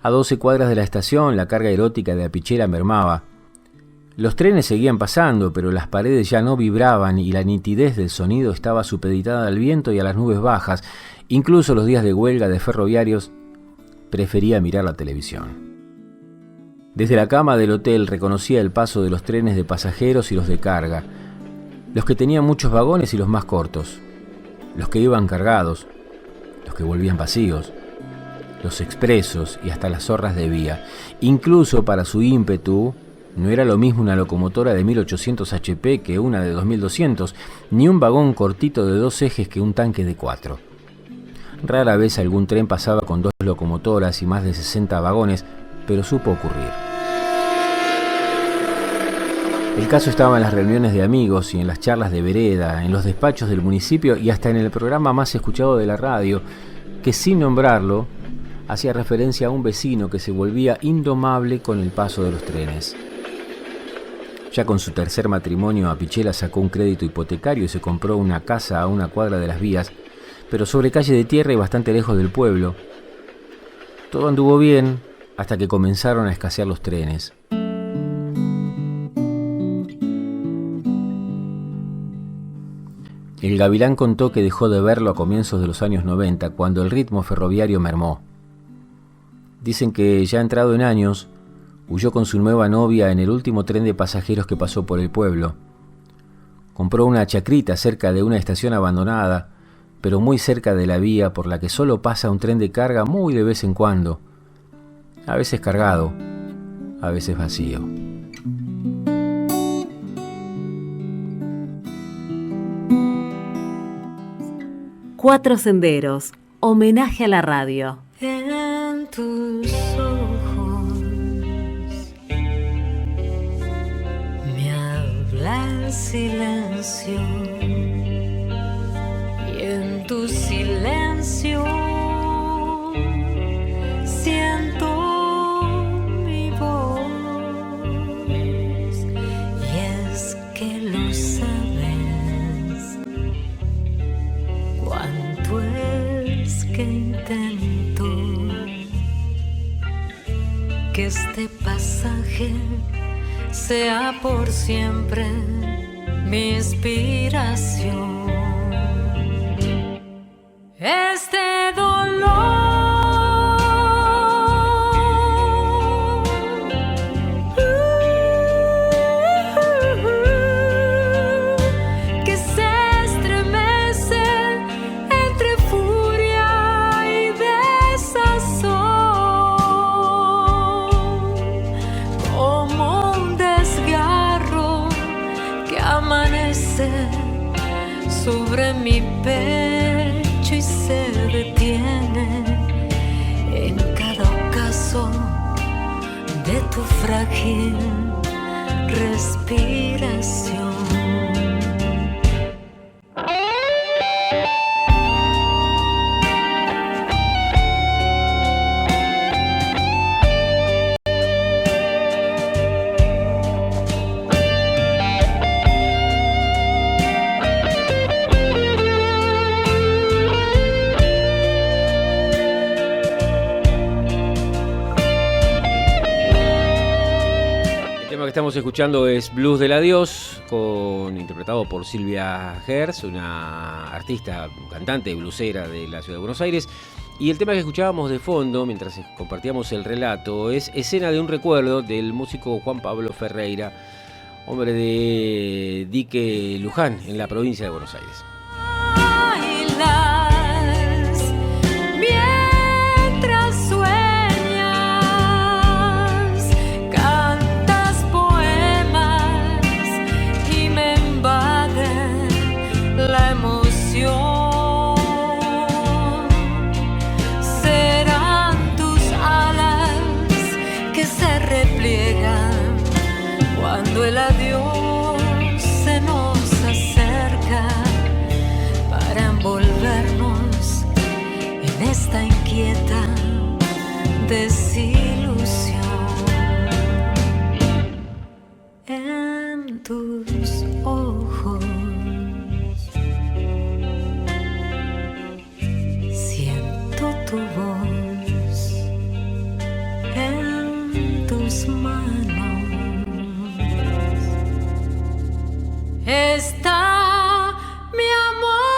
A 12 cuadras de la estación, la carga erótica de Apicella mermaba. Los trenes seguían pasando, pero las paredes ya no vibraban y la nitidez del sonido estaba supeditada al viento y a las nubes bajas. Incluso los días de huelga de ferroviarios prefería mirar la televisión. Desde la cama del hotel reconocía el paso de los trenes de pasajeros y los de carga, los que tenían muchos vagones y los más cortos, los que iban cargados, los que volvían vacíos, los expresos y hasta las zorras de vía. Incluso para su ímpetu, no era lo mismo una locomotora de 1800 HP que una de 2200, ni un vagón cortito de 2 ejes que un tanque de 4. Rara vez algún tren pasaba con 2 locomotoras y más de 60 vagones, pero supo ocurrir. El caso estaba en las reuniones de amigos y en las charlas de vereda, en los despachos del municipio y hasta en el programa más escuchado de la radio, que sin nombrarlo, hacía referencia a un vecino que se volvía indomable con el paso de los trenes. Ya con su tercer matrimonio, Apicella sacó un crédito hipotecario y se compró una casa a una cuadra de las vías, pero sobre calle de tierra y bastante lejos del pueblo. Todo anduvo bien hasta que comenzaron a escasear los trenes. El Gavilán contó que dejó de verlo a comienzos de los años 90, cuando el ritmo ferroviario mermó. Dicen que ya entrado en años, huyó con su nueva novia en el último tren de pasajeros que pasó por el pueblo. Compró una chacrita cerca de una estación abandonada, pero muy cerca de la vía por la que solo pasa un tren de carga muy de vez en cuando, a veces cargado, a veces vacío. Cuatro Senderos, homenaje a la radio. En tus ojos me habla el silencio y en tu silencio siento mi voz, y es que lo sabes, cuánto es que intento que este pasaje sea por siempre mi inspiración. Este dolor que se estremece entre furia y desazón, como un desgarro que amanece sobre mi pecho y se detiene en cada ocaso de tu frágil respiración. Estamos escuchando es Blues del Adiós, interpretado por Silvia Gers, una artista, cantante, bluesera de la ciudad de Buenos Aires. Y el tema que escuchábamos de fondo, mientras compartíamos el relato, es Escena de un recuerdo del músico Juan Pablo Ferreira, hombre de Dique, Luján, en la provincia de Buenos Aires. cuando el adiós se nos acerca para envolvernos en esta inquieta desilusión. En tus ojos siento tu voz, en tus manos está mi amor.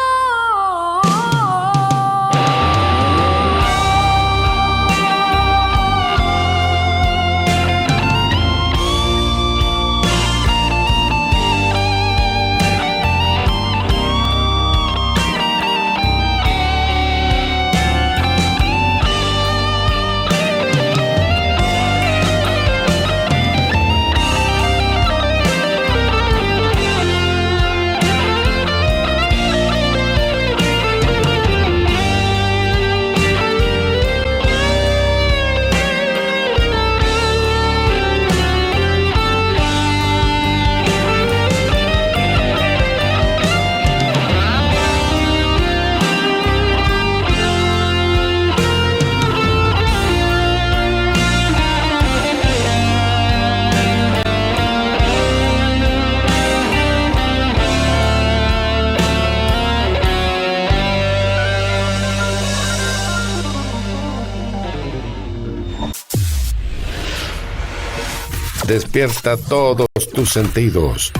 Despierta todos tus sentidos.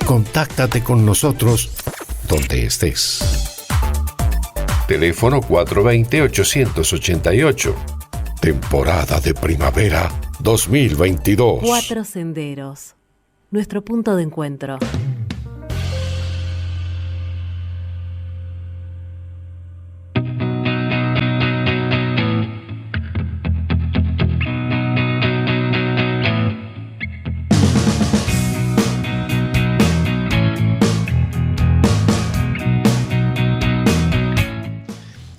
Contáctate con nosotros donde estés. Teléfono 420-888. Temporada de primavera 2022. Cuatro Senderos. Nuestro punto de encuentro.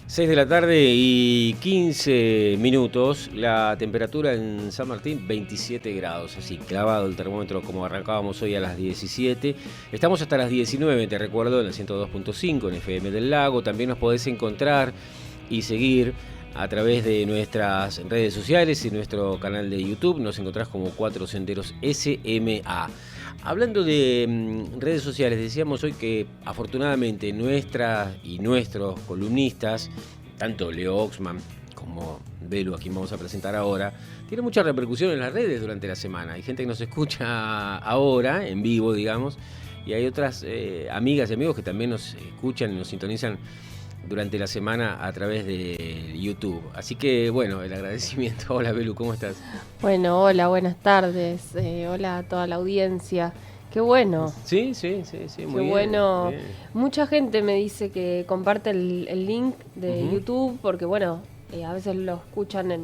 Seis de la tarde y 15 minutos, la temperatura en San Martín 27 grados, así clavado el termómetro como arrancábamos hoy a las 17. Estamos hasta las 19, te recuerdo, en el 102.5 en FM del Lago. También nos podés encontrar y seguir a través de nuestras redes sociales y nuestro canal de YouTube. Nos encontrás como Cuatro Senderos SMA. Hablando de redes sociales, decíamos hoy que afortunadamente nuestras y nuestros columnistas, tanto Leo Oxman como Belu, a quien vamos a presentar ahora, tienen mucha repercusión en las redes durante la semana. Hay gente que nos escucha ahora, en vivo, digamos, y hay otras amigas y amigos que también nos escuchan y nos sintonizan durante la semana a través de YouTube. Así que, bueno, el agradecimiento. Hola, Belu, ¿cómo estás? Bueno, hola, buenas tardes. Hola a toda la audiencia. Qué bueno. Sí, muy bien. Bueno. Bien. Mucha gente me dice que comparte el link de YouTube porque, bueno, a veces lo escuchan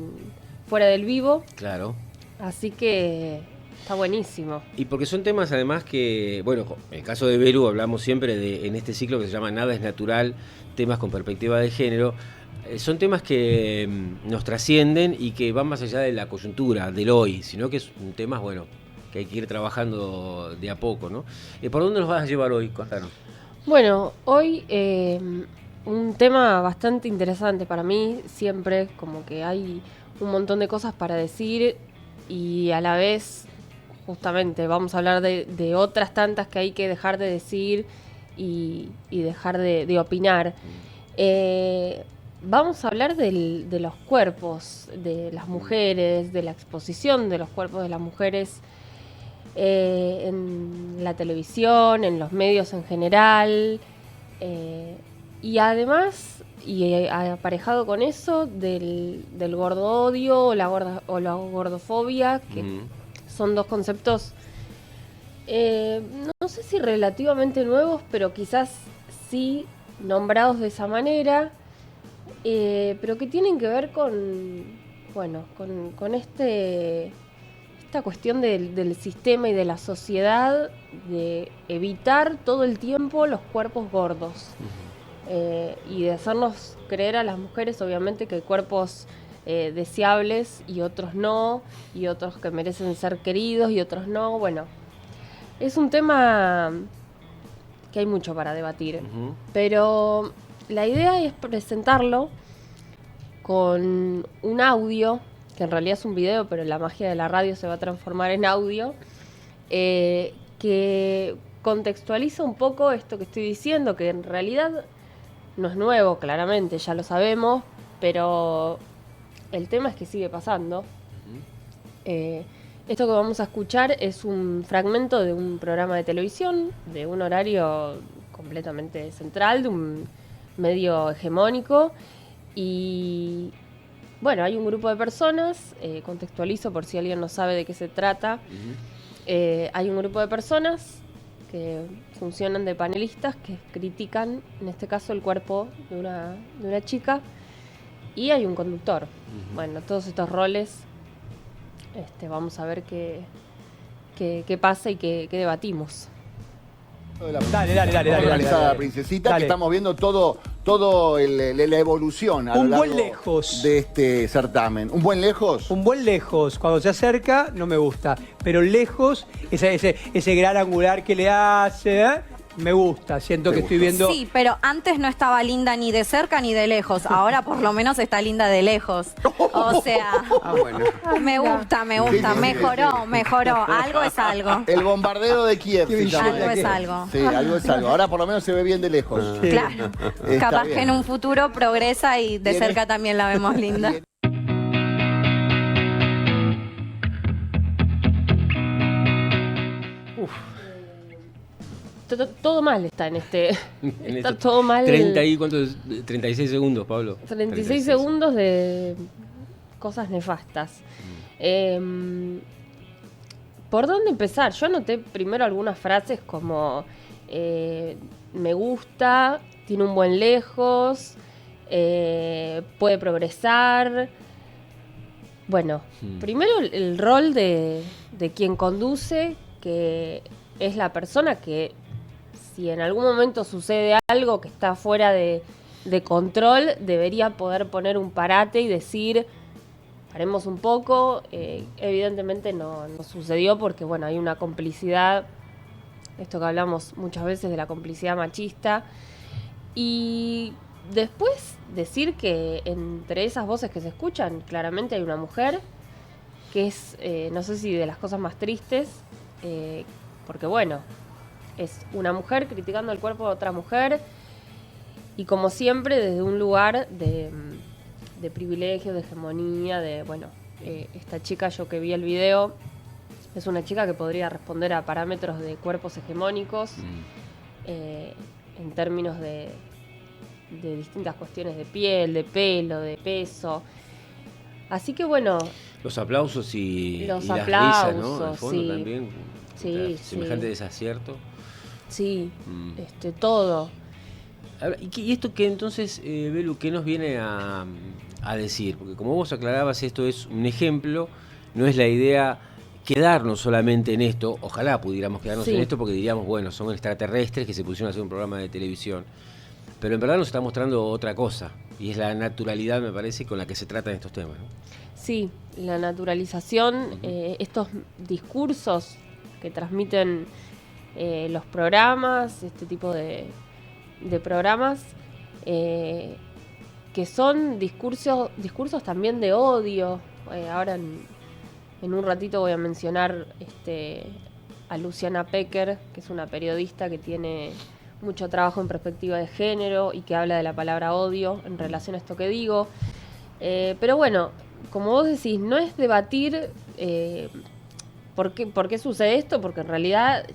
fuera del vivo. Claro. Así que está buenísimo. Y porque son temas además que, bueno, en el caso de Belu hablamos siempre en este ciclo que se llama Nada es Natural, temas con perspectiva de género. Son temas que nos trascienden y que van más allá de la coyuntura, del hoy, sino que son temas, bueno, que hay que ir trabajando de a poco, ¿no? ¿Por dónde nos vas a llevar hoy? Contanos. Bueno, hoy un tema bastante interesante para mí, siempre como que hay un montón de cosas para decir y a la vez, justamente, vamos a hablar de otras tantas que hay que dejar de decir y dejar de opinar. Vamos a hablar de los cuerpos de las mujeres, de la exposición de los cuerpos de las mujeres en la televisión, en los medios en general, y además, aparejado con eso, del gordo-odio o la gordofobia, que son dos conceptos, no sé si relativamente nuevos, pero quizás sí nombrados de esa manera, pero que tienen que ver con esta cuestión del sistema y de la sociedad de evitar todo el tiempo los cuerpos gordos y de hacernos creer a las mujeres, obviamente, que cuerpos deseables y otros no, y otros que merecen ser queridos y otros no. Bueno, es un tema que hay mucho para debatir, pero la idea es presentarlo con un audio, que en realidad es un video, pero la magia de la radio se va a transformar en audio, que contextualiza un poco esto que estoy diciendo, que en realidad no es nuevo, claramente, ya lo sabemos, pero el tema es que sigue pasando. Esto que vamos a escuchar es un fragmento de un programa de televisión, de un horario completamente central, de un medio hegemónico, y bueno, hay un grupo de personas, contextualizo por si alguien no sabe de qué se trata. Hay un grupo de personas que funcionan de panelistas que critican, en este caso, el cuerpo de una chica, y hay un conductor. Bueno, todos estos roles, vamos a ver qué pasa y qué debatimos. Dale, princesita, Dale. que estamos viendo todo la evolución a lo Un largo buen lejos. de este certamen. ¿Un buen lejos? Un buen lejos. Cuando se acerca, no me gusta. Pero lejos, ese gran angular que le hace, me gusta. Siento que estoy viendo... Sí, pero antes no estaba linda ni de cerca ni de lejos. Ahora por lo menos está linda de lejos. O sea, bueno. me gusta. Mejoró. Algo es algo. El bombardeo de Kiev. Qué se billete. llama. Algo es algo. Sí, algo es algo. Ahora por lo menos se ve bien de lejos. Sí. Claro. Está Capaz bien. que en un futuro progresa y de Tiene- cerca también la vemos linda. Todo mal está en este. En Está esto, todo mal. 36 segundos, Pablo. 36 segundos de cosas nefastas. ¿Por dónde empezar? Yo anoté primero algunas frases como me gusta, tiene un buen lejos, puede progresar. Bueno, primero el rol de quien conduce, que es la persona que, si en algún momento sucede algo que está fuera de control, debería poder poner un parate y decir, paremos un poco. Evidentemente no sucedió porque, bueno, hay una complicidad, esto que hablamos muchas veces de la complicidad machista. Y después decir que entre esas voces que se escuchan, claramente hay una mujer, que es, no sé si de las cosas más tristes, porque bueno, es una mujer criticando el cuerpo de otra mujer, y como siempre desde un lugar de privilegio, de hegemonía, de bueno, esta chica, yo que vi el video, es una chica que podría responder a parámetros de cuerpos hegemónicos, en términos de distintas cuestiones de piel, de pelo, de peso. Así que bueno, Los aplausos y Los las risas, ¿no? aplausos, Al fondo sí. también. Sí, Semejante sí. desacierto. sí, todo. A ver, ¿y esto qué entonces, Belu, qué nos viene a decir? Porque como vos aclarabas, esto es un ejemplo, no es la idea quedarnos solamente en esto. Ojalá pudiéramos quedarnos Sí. en esto porque diríamos, bueno, son extraterrestres que se pusieron a hacer un programa de televisión. Pero en verdad nos está mostrando otra cosa, y es la naturalidad, me parece, con la que se tratan estos temas, ¿no? Sí, la naturalización, estos discursos que transmiten los programas, este tipo de programas, que son discursos también de odio. Ahora en un ratito voy a mencionar a Luciana Pecker, que es una periodista que tiene mucho trabajo en perspectiva de género y que habla de la palabra odio en relación a esto que digo. Pero bueno, como vos decís, no es debatir por qué sucede esto, porque en realidad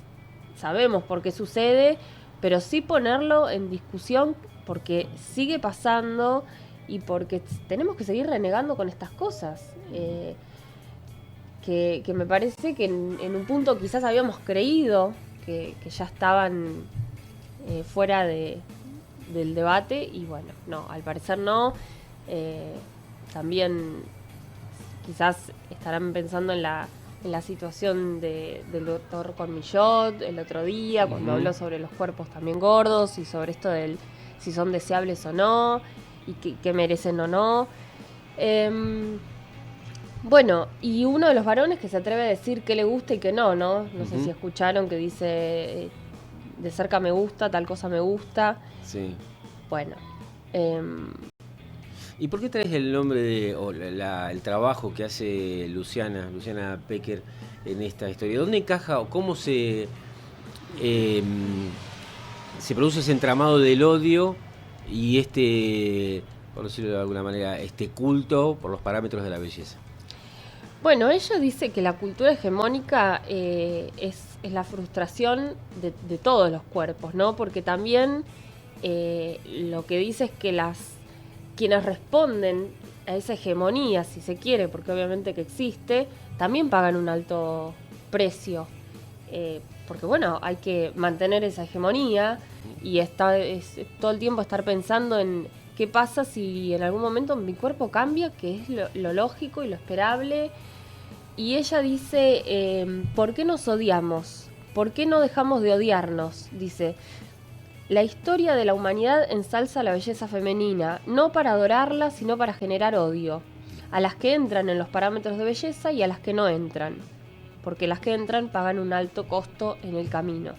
sabemos por qué sucede, pero sí ponerlo en discusión porque sigue pasando y porque tenemos que seguir renegando con estas cosas. Que me parece que en un punto quizás habíamos creído que ya estaban fuera del debate, y bueno, no, al parecer no. También quizás estarán pensando en la situación del doctor Cormillot el otro día, cuando habló sobre los cuerpos también gordos y sobre esto del si son deseables o no y qué merecen o no. Bueno, y uno de los varones que se atreve a decir qué le gusta y qué no, ¿no? No sé si escucharon que dice, de cerca me gusta, tal cosa me gusta. Sí. Bueno. ¿Y por qué traes el nombre o el trabajo que hace Luciana Pecker en esta historia? ¿Dónde encaja o cómo se produce ese entramado del odio y por decirlo de alguna manera, este culto por los parámetros de la belleza? Bueno, ella dice que la cultura hegemónica es la frustración de todos los cuerpos, ¿no? Porque también lo que dice es que quienes responden a esa hegemonía, si se quiere, porque obviamente que existe, también pagan un alto precio. Porque bueno, hay que mantener esa hegemonía y todo el tiempo estar pensando en qué pasa si en algún momento mi cuerpo cambia, que es lo lógico y lo esperable. Y ella dice, ¿por qué nos odiamos? ¿Por qué no dejamos de odiarnos? Dice, la historia de la humanidad ensalza la belleza femenina, no para adorarla, sino para generar odio. A las que entran en los parámetros de belleza y a las que no entran. Porque las que entran pagan un alto costo en el camino.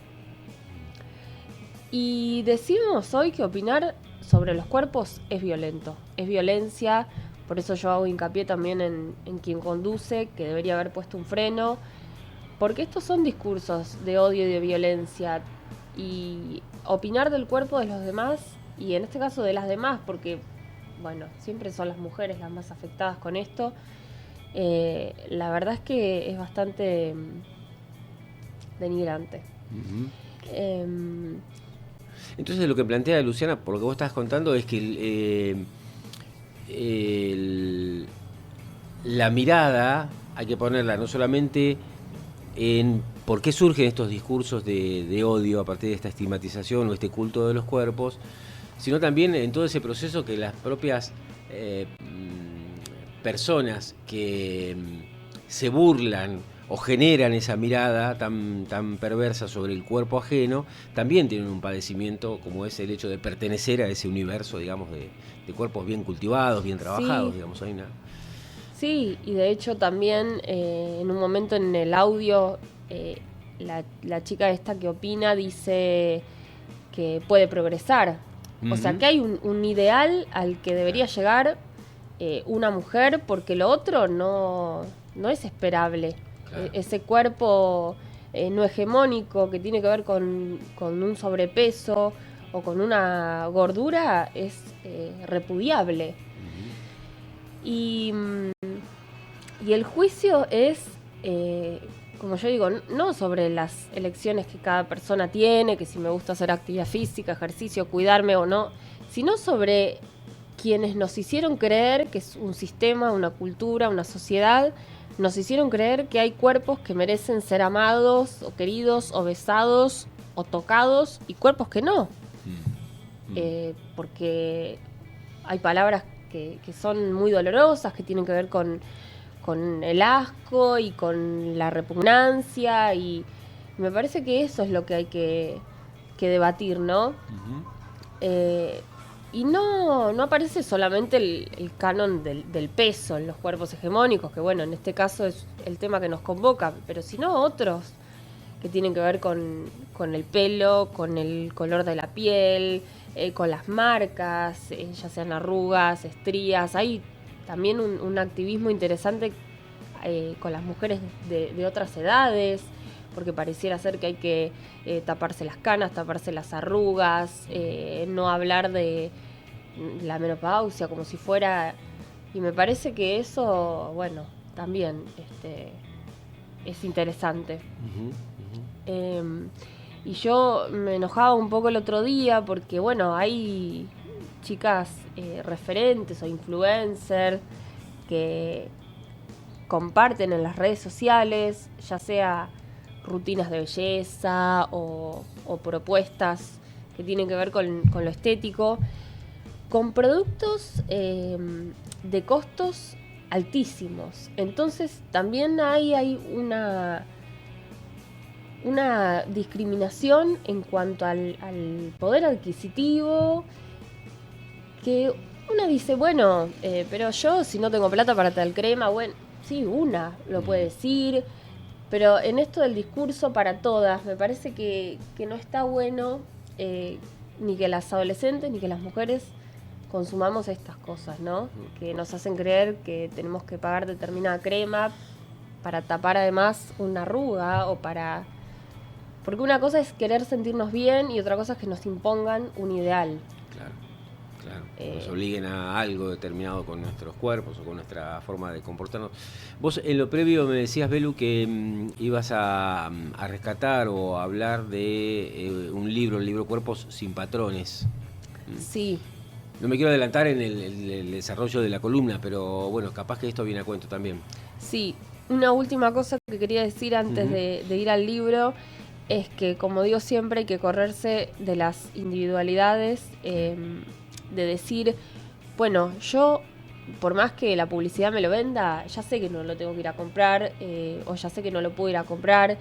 Y decidimos hoy que opinar sobre los cuerpos es violento, es violencia. Por eso yo hago hincapié también en quien conduce, que debería haber puesto un freno, porque estos son discursos de odio y de violencia, y opinar del cuerpo de los demás, y en este caso de las demás, porque, bueno, siempre son las mujeres las más afectadas con esto, la verdad es que es bastante denigrante. Entonces lo que plantea Luciana, por lo que vos estás contando, es que la mirada hay que ponerla no solamente en por qué surgen estos discursos de odio a partir de esta estigmatización o este culto de los cuerpos, sino también en todo ese proceso que las propias personas que se burlan o generan esa mirada tan perversa sobre el cuerpo ajeno, también tienen un padecimiento como es el hecho de pertenecer a ese universo, digamos, de cuerpos bien cultivados, bien trabajados, Sí. digamos, Sí, y de hecho también en un momento en el audio la chica esta que opina dice que puede progresar. O sea que hay un ideal al que debería llegar una mujer, porque lo otro no es esperable. Claro. Ese cuerpo no hegemónico que tiene que ver con un sobrepeso o con una gordura es repudiable. Y el juicio es, como yo digo, no sobre las elecciones que cada persona tiene, que si me gusta hacer actividad física, ejercicio, cuidarme o no, sino sobre quienes nos hicieron creer que es un sistema, una cultura, una sociedad, nos hicieron creer que hay cuerpos que merecen ser amados o queridos o besados o tocados y cuerpos que no. Porque hay palabras que son muy dolorosas, que tienen que ver con el asco y con la repugnancia, y me parece que eso es lo que hay que debatir, ¿no? Y no aparece solamente el canon del peso en los cuerpos hegemónicos, que bueno, en este caso es el tema que nos convoca, pero sino otros que tienen que ver con el pelo, con el color de la piel, con las marcas, ya sean arrugas, estrías. Hay también un activismo interesante con las mujeres de otras edades, porque pareciera ser que hay que taparse las canas, taparse las arrugas, no hablar de la menopausia como si fuera... Y me parece que eso, bueno, también es interesante. Y yo me enojaba un poco el otro día porque, bueno, hay chicas referentes o influencers que comparten en las redes sociales, ya sea rutinas de belleza o propuestas que tienen que ver con lo estético, con productos de costos altísimos. Entonces también hay una discriminación en cuanto al poder adquisitivo. que uno dice, bueno, pero yo si no tengo plata para tal crema, bueno, sí, una lo puede decir, pero en esto del discurso para todas, me parece que no está bueno ni que las adolescentes ni que las mujeres consumamos estas cosas, ¿no? Que nos hacen creer que tenemos que pagar determinada crema para tapar además una arruga o para... Porque una cosa es querer sentirnos bien y otra cosa es que nos impongan un ideal. Claro, nos obliguen a algo determinado con nuestros cuerpos o con nuestra forma de comportarnos. Vos en lo previo me decías, Belu, que ibas a rescatar o a hablar de un libro Cuerpos sin Patrones. Sí. No me quiero adelantar en el desarrollo de la columna, pero bueno, capaz que esto viene a cuento también. Sí, una última cosa que quería decir antes de ir al libro es que, como digo siempre, hay que correrse de las individualidades, de decir, bueno, yo, por más que la publicidad me lo venda, ya sé que no lo tengo que ir a comprar, o ya sé que no lo puedo ir a comprar,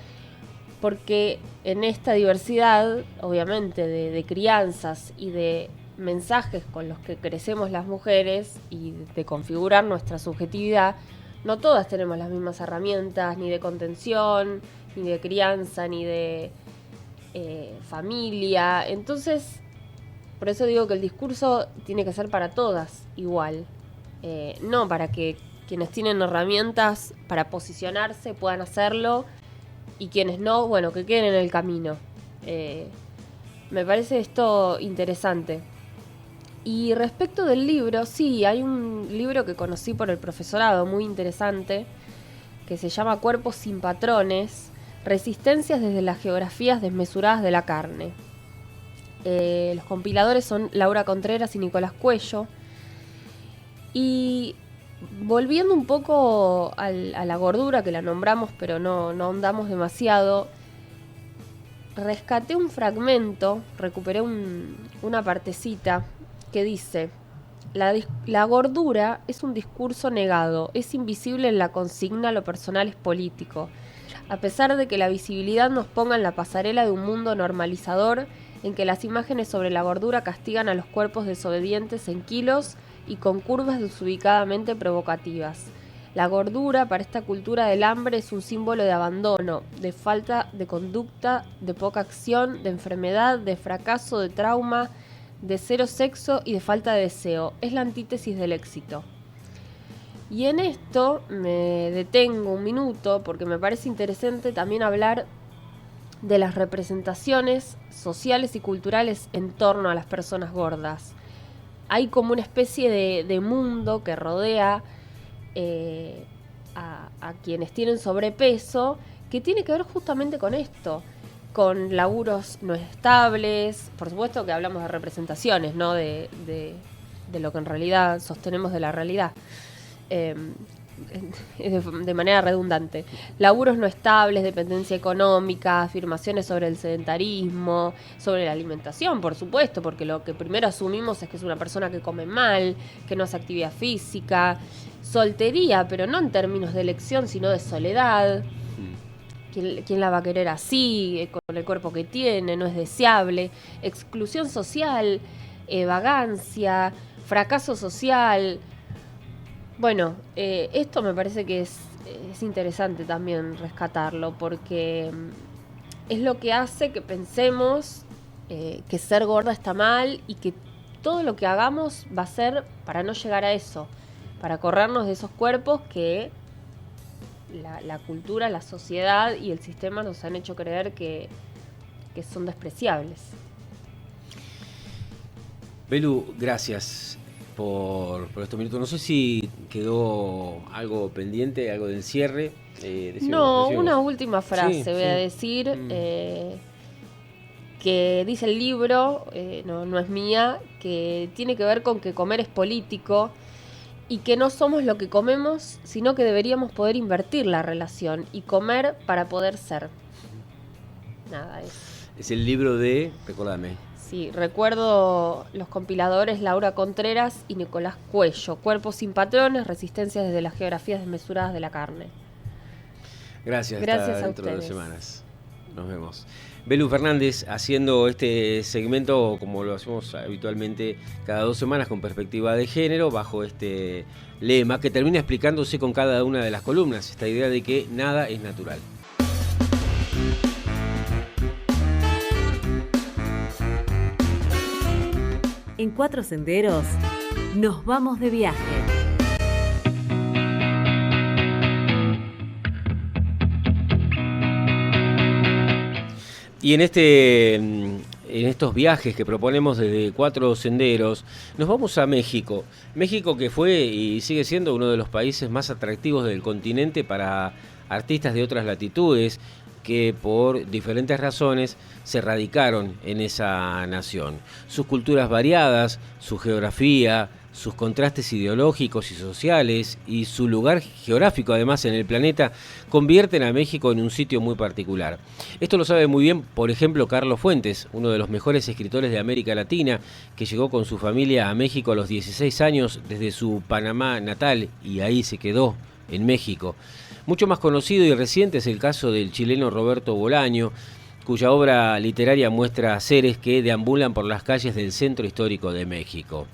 porque en esta diversidad, obviamente, de crianzas y de mensajes con los que crecemos las mujeres y de configurar nuestra subjetividad, no todas tenemos las mismas herramientas, ni de contención, ni de crianza, ni de familia. Entonces, por eso digo que el discurso tiene que ser para todas igual, no para que quienes tienen herramientas para posicionarse puedan hacerlo y quienes no, bueno, que queden en el camino. Me parece esto interesante. Y respecto del libro, sí, hay un libro que conocí por el profesorado muy interesante que se llama Cuerpos sin Patrones, Resistencias desde las geografías desmesuradas de la carne. Los compiladores son Laura Contreras y Nicolás Cuello. Y volviendo un poco a la gordura, que la nombramos pero no ahondamos demasiado, rescaté un fragmento, recuperé una partecita que dice: la gordura es un discurso negado, es invisible en la consigna, lo personal es político. A pesar de que la visibilidad nos ponga en la pasarela de un mundo normalizador, en que las imágenes sobre la gordura castigan a los cuerpos desobedientes en kilos y con curvas desubicadamente provocativas. La gordura para esta cultura del hambre es un símbolo de abandono, de falta de conducta, de poca acción, de enfermedad, de fracaso, de trauma, de cero sexo y de falta de deseo. Es la antítesis del éxito. Y en esto me detengo un minuto porque me parece interesante también hablar de las representaciones sociales y culturales en torno a las personas gordas. Hay como una especie de mundo que rodea a quienes tienen sobrepeso, que tiene que ver justamente con esto, con laburos no estables. Por supuesto que hablamos de representaciones, ¿no? de lo que en realidad sostenemos de la realidad. De manera redundante. Laburos no estables, dependencia económica, afirmaciones sobre el sedentarismo, sobre la alimentación, por supuesto, porque lo que primero asumimos es que es una persona que come mal, que no hace actividad física, soltería, pero no en términos de elección, sino de soledad. ¿Quién la va a querer así, con el cuerpo que tiene? No es deseable. Exclusión social, vagancia, fracaso social. Bueno, esto me parece que es interesante también rescatarlo, porque es lo que hace que pensemos que ser gorda está mal y que todo lo que hagamos va a ser para no llegar a eso, para corrernos de esos cuerpos que la cultura, la sociedad y el sistema nos han hecho creer que son despreciables. Belu, gracias por estos minutos. No sé si quedó algo pendiente, algo del cierre. Decimos. Una última frase voy a decir, que dice el libro, no es mía, que tiene que ver con que comer es político y que no somos lo que comemos, sino que deberíamos poder invertir la relación y comer para poder ser. Nada, es el libro de, recordame. Sí, recuerdo los compiladores Laura Contreras y Nicolás Cuello, Cuerpos sin Patrones, Resistencias desde las geografías desmesuradas de la carne. Gracias, Gracias hasta a dentro de 2 ustedes. semanas. Nos vemos. Belu Fernández haciendo este segmento como lo hacemos habitualmente cada 2 semanas con perspectiva de género, bajo este lema que termina explicándose con cada una de las columnas, esta idea de que nada es natural. En Cuatro Senderos nos vamos de viaje. Y en estos viajes que proponemos desde Cuatro Senderos, nos vamos a México. México, que fue y sigue siendo uno de los países más atractivos del continente para artistas de otras latitudes que por diferentes razones se radicaron en esa nación. Sus culturas variadas, su geografía, sus contrastes ideológicos y sociales y su lugar geográfico además en el planeta convierten a México en un sitio muy particular. Esto lo sabe muy bien, por ejemplo, Carlos Fuentes, uno de los mejores escritores de América Latina, que llegó con su familia a México a los 16 años desde su Panamá natal y ahí se quedó en México. Mucho más conocido y reciente es el caso del chileno Roberto Bolaño, cuya obra literaria muestra seres que deambulan por las calles del centro histórico de México.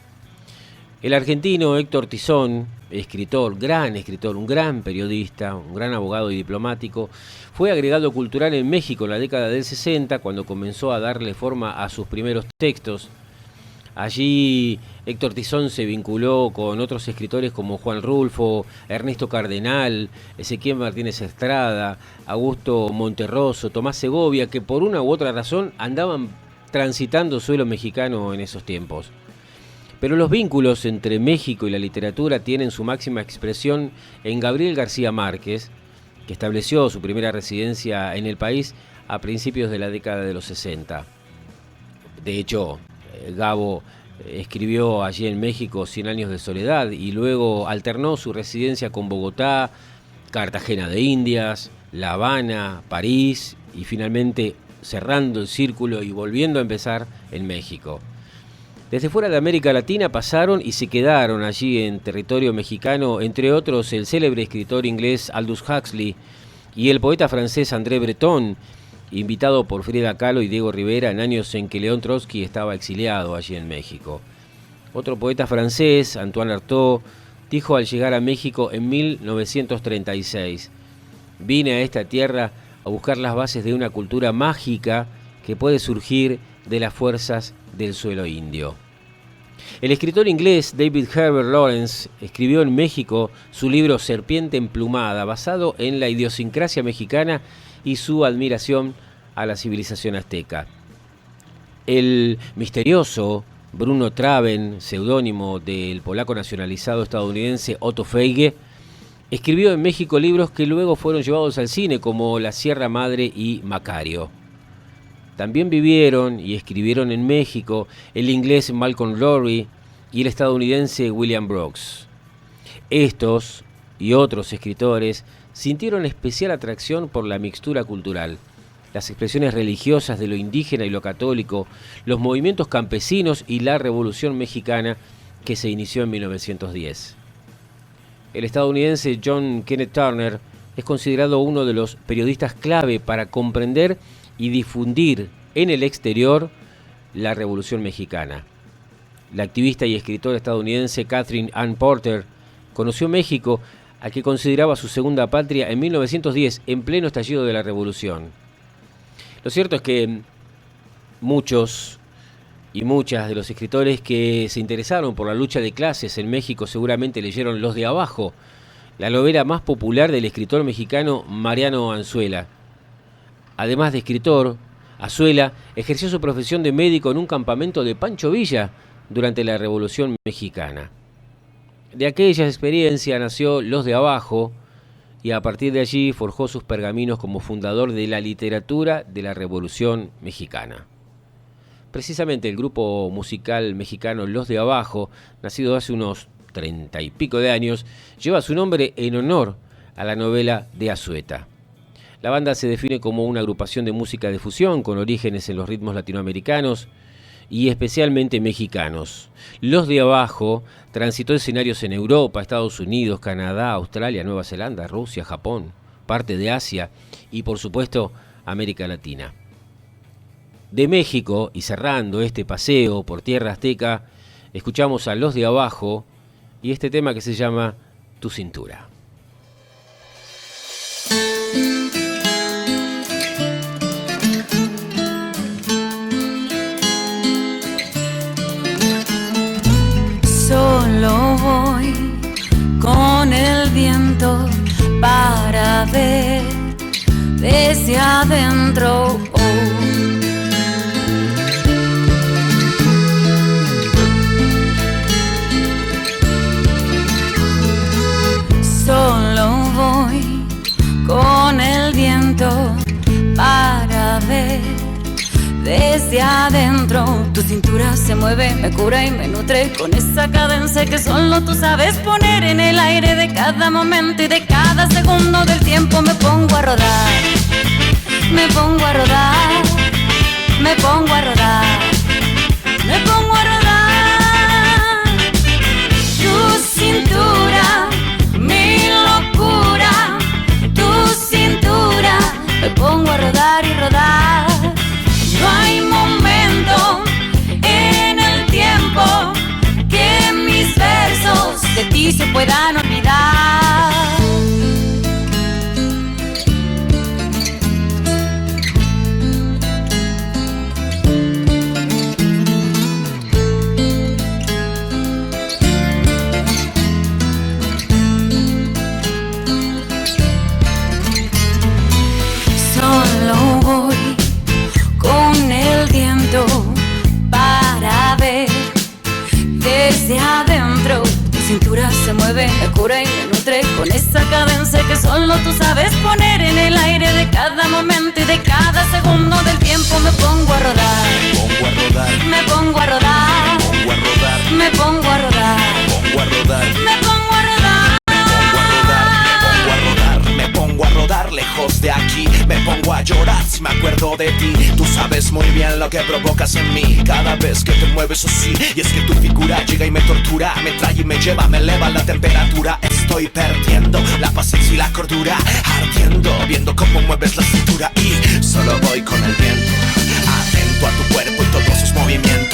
El argentino Héctor Tizón, escritor, un gran periodista, un gran abogado y diplomático, fue agregado cultural en México en la década del 60, cuando comenzó a darle forma a sus primeros textos. Allí Héctor Tizón se vinculó con otros escritores como Juan Rulfo, Ernesto Cardenal, Ezequiel Martínez Estrada, Augusto Monterroso, Tomás Segovia, que por una u otra razón andaban transitando suelo mexicano en esos tiempos. Pero los vínculos entre México y la literatura tienen su máxima expresión en Gabriel García Márquez, que estableció su primera residencia en el país a principios de la década de los 60. De hecho, Gabo escribió allí en México 100 años de soledad y luego alternó su residencia con Bogotá, Cartagena de Indias, La Habana, París y finalmente cerrando el círculo y volviendo a empezar en México. Desde fuera de América Latina pasaron y se quedaron allí en territorio mexicano, entre otros el célebre escritor inglés Aldous Huxley y el poeta francés André Breton, invitado por Frida Kahlo y Diego Rivera en años en que León Trotsky estaba exiliado allí en México. Otro poeta francés, Antoine Artaud, dijo al llegar a México en 1936: «Vine a esta tierra a buscar las bases de una cultura mágica que puede surgir de las fuerzas del suelo indio». El escritor inglés David Herbert Lawrence escribió en México su libro Serpiente emplumada, basado en la idiosincrasia mexicana y su admiración a la civilización azteca. El misterioso Bruno Traven, seudónimo del polaco nacionalizado estadounidense Otto Feige, escribió en México libros que luego fueron llevados al cine, como La Sierra Madre y Macario. También vivieron y escribieron en México el inglés Malcolm Lowry y el estadounidense William Brooks. Estos y otros escritores sintieron especial atracción por la mixtura cultural, las expresiones religiosas de lo indígena y lo católico, los movimientos campesinos y la Revolución Mexicana que se inició en 1910. El estadounidense John Kenneth Turner es considerado uno de los periodistas clave para comprender y difundir en el exterior la Revolución Mexicana. La activista y escritora estadounidense Catherine Ann Porter conoció México, a que consideraba su segunda patria, en 1910, en pleno estallido de la Revolución. Lo cierto es que muchos y muchas de los escritores que se interesaron por la lucha de clases en México seguramente leyeron Los de Abajo, la novela más popular del escritor mexicano Mariano Anzuela. Además de escritor, Anzuela ejerció su profesión de médico en un campamento de Pancho Villa durante la Revolución Mexicana. De aquella experiencia nació Los de Abajo y a partir de allí forjó sus pergaminos como fundador de la literatura de la Revolución Mexicana. Precisamente el grupo musical mexicano Los de Abajo, nacido hace unos 30 y pico de años, lleva su nombre en honor a la novela de Azueta. La banda se define como una agrupación de música de fusión con orígenes en los ritmos latinoamericanos y especialmente mexicanos. Los de Abajo transitó escenarios en Europa, Estados Unidos, Canadá, Australia, Nueva Zelanda, Rusia, Japón, parte de Asia y por supuesto América Latina. de México, y cerrando este paseo por tierra azteca, escuchamos a Los de Abajo y este tema que se llama Tu Cintura. Solo voy con el viento para ver desde adentro. Solo voy con el viento para ver desde adentro. Tu cintura se mueve, me cura y me nutre con esa cadencia que solo tú sabes poner en el aire. De cada momento y de cada segundo del tiempo me pongo a rodar, me pongo a rodar, me pongo a rodar, me pongo a rodar. Tu cintura, mi locura, tu cintura, me pongo a rodar y rodar. No hay momento en el tiempo que mis versos de ti se puedan olvidar. Solo voy con el viento para ver desde adentro. Tu cintura se mueve, me cura y me nutre con esa cadencia que solo tú sabes poner en el aire. De cada momento y de cada segundo del tiempo me pongo a rodar, me pongo a rodar, me pongo a rodar, me pongo a rodar. Me pongo a rodar lejos de aquí, me pongo a llorar si me acuerdo de ti. Tú sabes muy bien lo que provocas en mí cada vez que te mueves así. Y es que tu figura llega y me tortura, me trae y me lleva, me eleva la temperatura. Estoy perdiendo la paciencia y la cordura, ardiendo, viendo cómo mueves la cintura. Y solo voy con el viento, atento a tu cuerpo y todos sus movimientos.